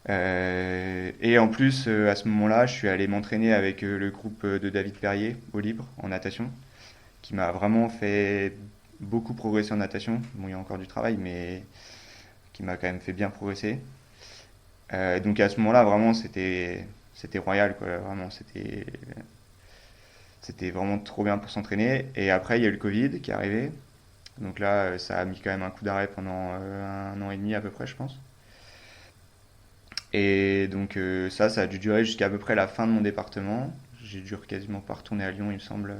Et en plus, à ce moment-là, je suis allé m'entraîner avec le groupe de David Perrier au Libre en natation, qui m'a vraiment fait beaucoup progresser en natation. Bon, il y a encore du travail, mais qui m'a quand même fait bien progresser. Donc à ce moment-là, vraiment, c'était royal, quoi. Vraiment, c'était vraiment trop bien pour s'entraîner. Et après, il y a eu le Covid qui est arrivé. Donc là, ça a mis quand même un coup d'arrêt pendant 1 an et demi à peu près, je pense. Et donc ça a dû durer jusqu'à peu près la fin de mon département. J'ai dû quasiment pas retourner à Lyon, il me semble.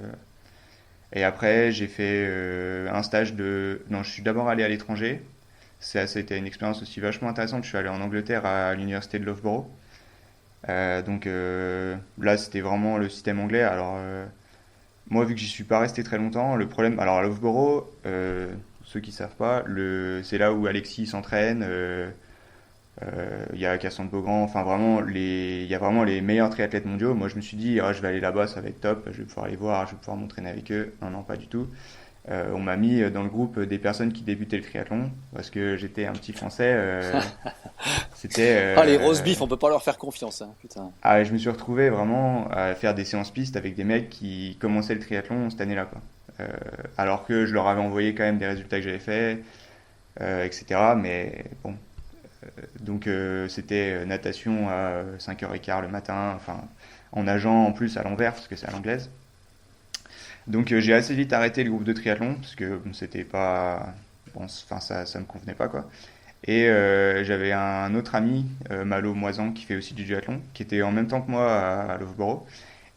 Et après, j'ai fait un stage de... Non, je suis d'abord allé à l'étranger. C'était une expérience aussi vachement intéressante. Je suis allé en Angleterre à l'université de Loughborough. Donc là, c'était vraiment le système anglais. Alors, moi, vu que j'y suis pas resté très longtemps, le problème... Alors, à Loughborough, ceux qui savent pas, c'est là où Alexis s'entraîne. Il y a Cassandre Beaugrand, enfin vraiment, il y a vraiment les meilleurs triathlètes mondiaux. Moi, je me suis dit, ah, je vais aller là-bas, ça va être top, je vais pouvoir les voir, je vais pouvoir m'entraîner avec eux. Non, non, pas du tout. On m'a mis dans le groupe des personnes qui débutaient le triathlon parce que j'étais un petit Français. C'était. Ah, les roast beef, on peut pas leur faire confiance, hein, putain. Je me suis retrouvé vraiment à faire des séances pistes avec des mecs qui commençaient le triathlon cette année-là, quoi. Alors que je leur avais envoyé quand même des résultats que j'avais faits, etc. Mais bon, donc c'était natation à 5h15 le matin. Enfin, en nageant en plus à l'envers parce que c'est à l'anglaise. Donc j'ai assez vite arrêté le groupe de triathlon parce que bon, c'était pas bon, enfin ça me convenait pas quoi. Et j'avais un autre ami, Malo Moisan, qui fait aussi du duathlon, qui était en même temps que moi à Loughborough.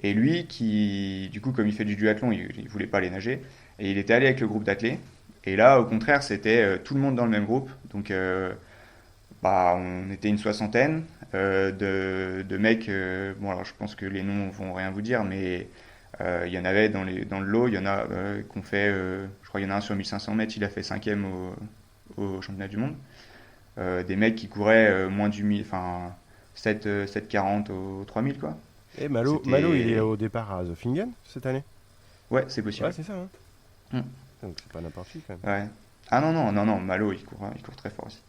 Et lui, qui, du coup, comme il fait du duathlon, il voulait pas aller nager. Et il était allé avec le groupe d'athlètes. Et là, au contraire, c'était tout le monde dans le même groupe. Donc, bah, on était une soixantaine de mecs. Bon, alors je pense que les noms vont rien vous dire, mais il y en avait dans le lot. Il y en a qu'on fait, je crois qu'il y en a un sur 1500 mètres, il a fait cinquième au championnat du monde. Des mecs qui couraient moins du 1000, enfin 7,40 au 3000 quoi. Et Malo, il est C'était. au départ à Zofingen cette année. Ouais, c'est Ouais, possible. c'est ça, hein. Hmm. Donc c'est pas n'importe qui quand même. Ouais. Ah non, non, non, non, Malo, il court très fort aussi.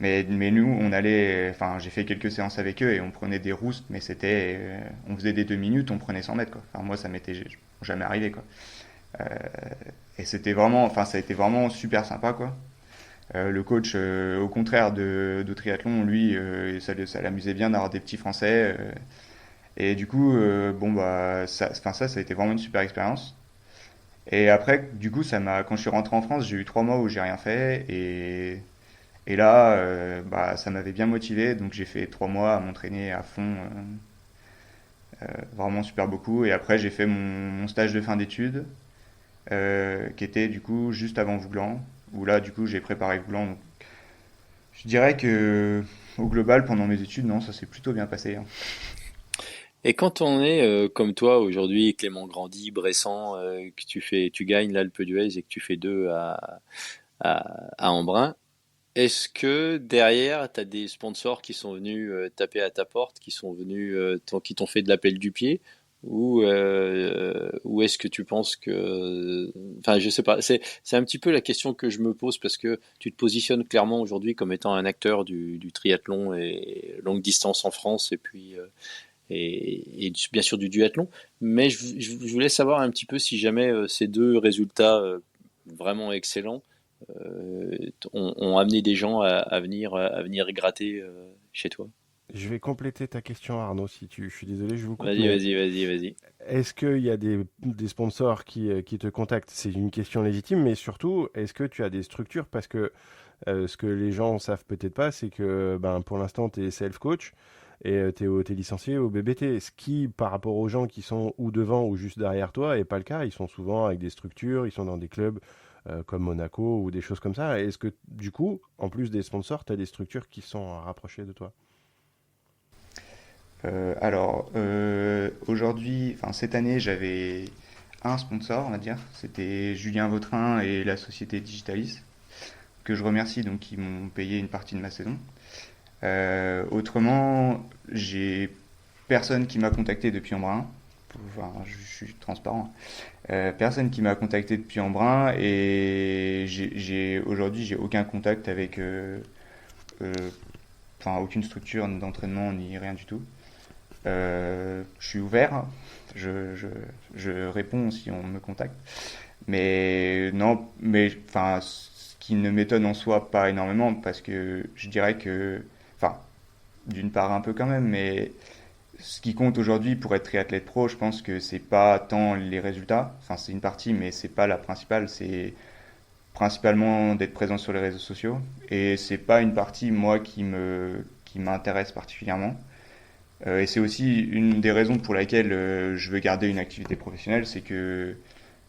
Mais nous, on allait. Enfin, j'ai fait quelques séances avec eux et on prenait des roustes, mais c'était. On faisait des 2 minutes, on prenait 100 mètres, quoi. Enfin, moi, ça m'était jamais arrivé, quoi. Euh, et c'était vraiment. Enfin, ça a été vraiment super sympa, quoi. Le coach, au contraire de triathlon, lui, ça l'amusait bien d'avoir des petits Français. Et du coup, bon, bah, enfin, ça a été vraiment une super expérience. Et après, du coup, quand je suis rentré en France, j'ai eu 3 mois où j'ai rien fait. Et là, bah, ça m'avait bien motivé. Donc j'ai fait 3 mois à m'entraîner à fond, vraiment super beaucoup. Et après, j'ai fait mon stage de fin d'études, qui était du coup juste avant Vouglan. Où là, du coup, j'ai préparé Vouglan. Donc, je dirais que au global, pendant mes études, non, ça s'est plutôt bien passé, hein. Et quand on est comme toi aujourd'hui, Clément Grandi, Bressan, tu gagnes l'Alpe d'Huez et que tu fais deux à Embrun, est-ce que derrière, tu as des sponsors qui sont venus taper à ta porte, qui sont venus, qui t'ont fait de l'appel du pied? Ou est-ce que tu penses que... Enfin, je sais pas. C'est un petit peu la question que je me pose parce que tu te positionnes clairement aujourd'hui comme étant un acteur du triathlon et longue distance en France et puis bien sûr du duathlon. Mais je voulais savoir un petit peu si jamais ces deux résultats vraiment excellents ont amené des gens à venir gratter chez toi. Je vais compléter ta question, Arnaud, je suis désolé, je vous coupe, Vas-y, mais vas-y, vas-y, vas-y. est-ce qu'il y a des sponsors qui te contactent? C'est une question légitime, mais surtout, est-ce que tu as des structures? Parce que ce que les gens savent peut-être pas, c'est que ben, pour l'instant, tu es self-coach et t'es licencié au BBT. Ce qui, par rapport aux gens qui sont ou devant ou juste derrière toi, n'est pas le cas. Ils sont souvent avec des structures, ils sont dans des clubs comme Monaco ou des choses comme ça. Est-ce que, du coup, en plus des sponsors, tu as des structures qui sont rapprochées de toi? Alors, aujourd'hui, enfin cette année, j'avais un sponsor, on va dire. C'était Julien Vautrin et la société Digitalis, que je remercie, donc qui m'ont payé une partie de ma saison. Autrement, j'ai personne qui m'a contacté depuis Embrun. Enfin, je suis transparent. Personne qui m'a contacté depuis Embrun et aujourd'hui j'ai aucun contact avec, euh, enfin aucune structure d'entraînement ni rien du tout. Je suis ouvert, je, je, je réponds si on me contacte. Mais non, mais enfin, ce qui ne m'étonne en soi pas énormément parce que je dirais que, enfin, d'une part un peu quand même, mais ce qui compte aujourd'hui pour être triathlète pro, je pense que c'est pas tant les résultats, enfin c'est une partie, mais c'est pas la principale, c'est principalement d'être présent sur les réseaux sociaux et c'est pas une partie moi qui m'intéresse particulièrement. Et c'est aussi une des raisons pour laquelle je veux garder une activité professionnelle, c'est que,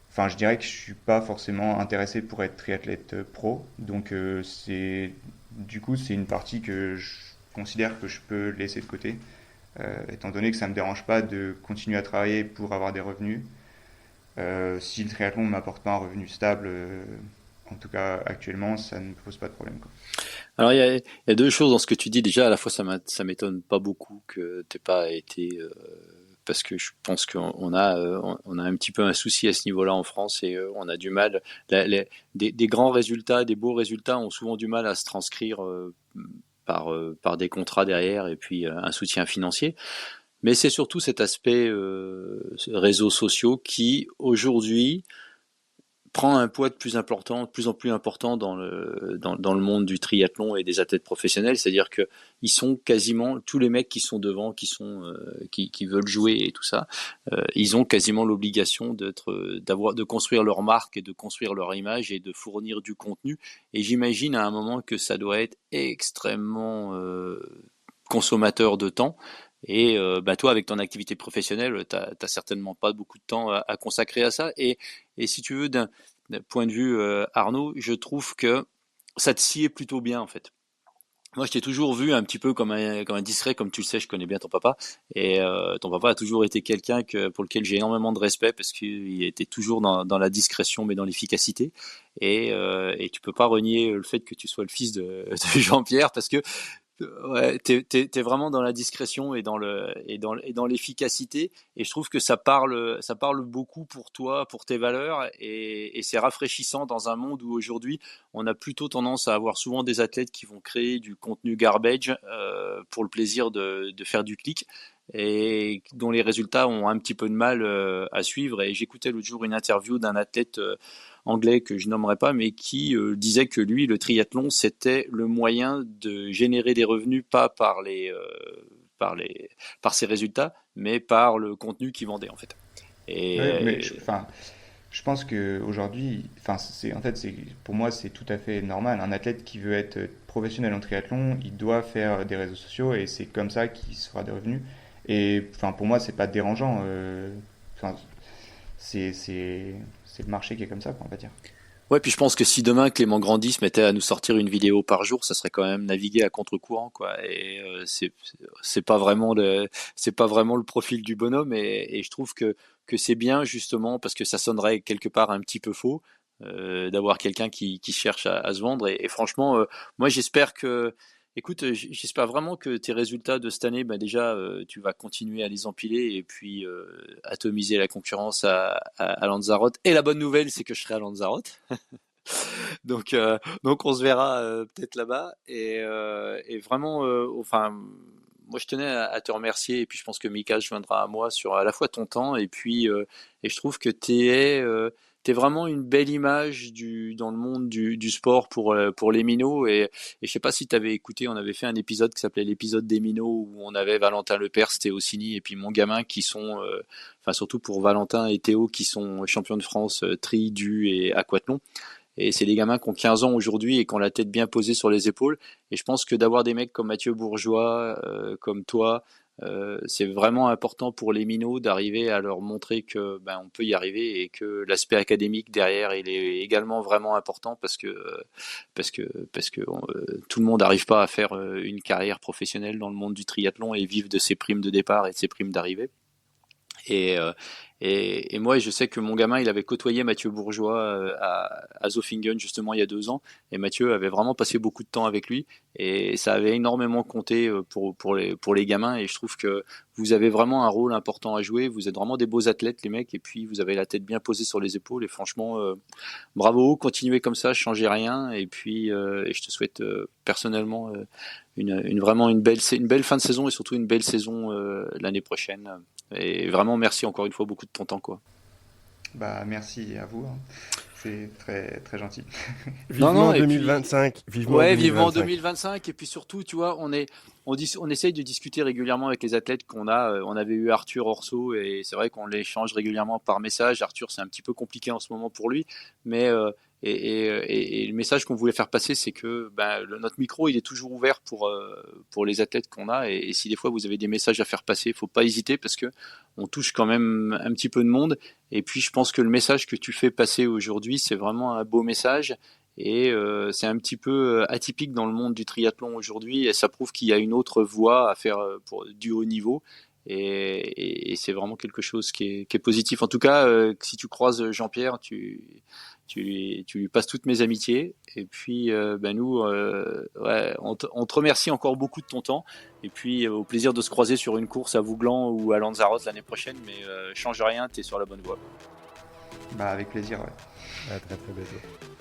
enfin, je dirais que je suis pas forcément intéressé pour être triathlète pro, donc du coup, c'est une partie que je considère que je peux laisser de côté, étant donné que ça me dérange pas de continuer à travailler pour avoir des revenus. Si le triathlon ne m'apporte pas un revenu stable, en tout cas actuellement, ça ne me pose pas de problème, quoi. Alors il y a deux choses dans ce que tu dis. Déjà, à la fois, ça m'étonne pas beaucoup que t'aies pas été, parce que je pense on a un petit peu un souci à ce niveau-là en France et on a du mal. Des grands résultats, des beaux résultats ont souvent du mal à se transcrire par des contrats derrière et puis un soutien financier. Mais c'est surtout cet aspect réseaux sociaux qui aujourd'hui prend un poids de plus en plus important dans le monde du triathlon et des athlètes professionnels. C'est-à-dire que ils sont quasiment tous les mecs qui sont devant, qui veulent jouer et tout ça, ils ont quasiment l'obligation de construire leur marque et de construire leur image et de fournir du contenu. Et j'imagine à un moment que ça doit être extrêmement consommateur de temps. Et toi, avec ton activité professionnelle, t'as certainement pas beaucoup de temps à consacrer à ça. Et si tu veux, d'un point de vue Arnaud, je trouve que ça te sied plutôt bien en fait. Moi, je t'ai toujours vu un petit peu comme un discret, comme tu le sais, je connais bien ton papa. Et ton papa a toujours été quelqu'un pour lequel j'ai énormément de respect parce qu'il était toujours dans la discrétion, mais dans l'efficacité. Et tu peux pas renier le fait que tu sois le fils de Jean-Pierre parce que ouais, t'es vraiment dans la discrétion et dans l'efficacité, et je trouve que ça parle beaucoup pour toi, pour tes valeurs, et c'est rafraîchissant dans un monde où aujourd'hui on a plutôt tendance à avoir souvent des athlètes qui vont créer du contenu garbage pour le plaisir de faire du clic et dont les résultats ont un petit peu de mal à suivre. Et j'écoutais l'autre jour une interview d'un athlète anglais que je nommerai pas, mais qui disait que lui, le triathlon, c'était le moyen de générer des revenus, pas par ses résultats, mais par le contenu qu'il vendait en fait. Ouais, Et je pense qu'aujourd'hui, en fait, pour moi, c'est tout à fait normal. Un athlète qui veut être professionnel en triathlon, il doit faire des réseaux sociaux et c'est comme ça qu'il se fera des revenus. Et enfin, pour moi, c'est pas dérangeant. Enfin, c'est le marché qui est comme ça, quoi, on va dire. ouais, puis je pense que si demain Clément Grandis se mettait à nous sortir une vidéo par jour, ça serait quand même naviguer à contre-courant, quoi. Et c'est pas vraiment le profil du bonhomme. Et je trouve que c'est bien justement parce que ça sonnerait quelque part un petit peu faux d'avoir quelqu'un qui cherche à se vendre. Et franchement, moi j'espère que, écoute, j'espère vraiment que tes résultats de cette année, bah déjà, tu vas continuer à les empiler et puis atomiser la concurrence à Lanzarote. Et la bonne nouvelle, c'est que je serai à Lanzarote. Donc on se verra peut-être là-bas. Et vraiment, enfin, moi je tenais à te remercier. Et puis je pense que Mika se joindra à moi sur à la fois ton temps et puis et je trouve que t'es vraiment une belle image dans le monde du sport pour les minots. Et je sais pas si tu avais écouté, on avait fait un épisode qui s'appelait l'épisode des minots où on avait Valentin Lepers, Théo Signy et puis mon gamin qui sont, enfin surtout pour Valentin et Théo qui sont champions de France tri, du et aquathlon. Et c'est des gamins qui ont 15 ans aujourd'hui et qui ont la tête bien posée sur les épaules. Et je pense que d'avoir des mecs comme Mathieu Bourgeois, comme toi, c'est vraiment important pour les minots d'arriver à leur montrer que on peut y arriver et que l'aspect académique derrière il est également vraiment important parce que tout le monde n'arrive pas à faire une carrière professionnelle dans le monde du triathlon et vivre de ses primes de départ et de ses primes d'arrivée. Et, euh, et moi, je sais que mon gamin, il avait côtoyé Mathieu Bourgeois à Zofingen justement il y a 2 ans, et Mathieu avait vraiment passé beaucoup de temps avec lui, et ça avait énormément compté pour les gamins. Et je trouve que vous avez vraiment un rôle important à jouer. Vous êtes vraiment des beaux athlètes, les mecs, et puis vous avez la tête bien posée sur les épaules. Et franchement, bravo, continuez comme ça, changez rien. Et puis, et je te souhaite personnellement vraiment une belle fin de saison et surtout une belle saison l'année prochaine. Et vraiment, merci encore une fois beaucoup de ton temps, quoi. Bah, merci à vous, hein. C'est très, très gentil. Non, Vivement non, et puis, 2025. Vivement ouais, vivement 2025. 2025. Et puis surtout, tu vois, on essaye de discuter régulièrement avec les athlètes qu'on a. On avait eu Arthur Orso et c'est vrai qu'on l'échange régulièrement par message. Arthur, c'est un petit peu compliqué en ce moment pour lui, mais et le message qu'on voulait faire passer, c'est que notre micro, il est toujours ouvert pour les athlètes qu'on a. Et si des fois vous avez des messages à faire passer, faut pas hésiter parce que on touche quand même un petit peu de monde. Et puis je pense que le message que tu fais passer aujourd'hui, c'est vraiment un beau message. Et c'est un petit peu atypique dans le monde du triathlon aujourd'hui, et ça prouve qu'il y a une autre voie à faire pour du haut niveau. Et c'est vraiment quelque chose qui est positif. En tout cas, si tu croises Jean-Pierre, tu lui passes toutes mes amitiés. Et puis, nous, ouais, on te remercie encore beaucoup de ton temps. Et puis, au plaisir de se croiser sur une course à Vouglan ou à Lanzarote l'année prochaine. Mais change rien, tu es sur la bonne voie. Bah, avec plaisir, ouais. À très très bientôt.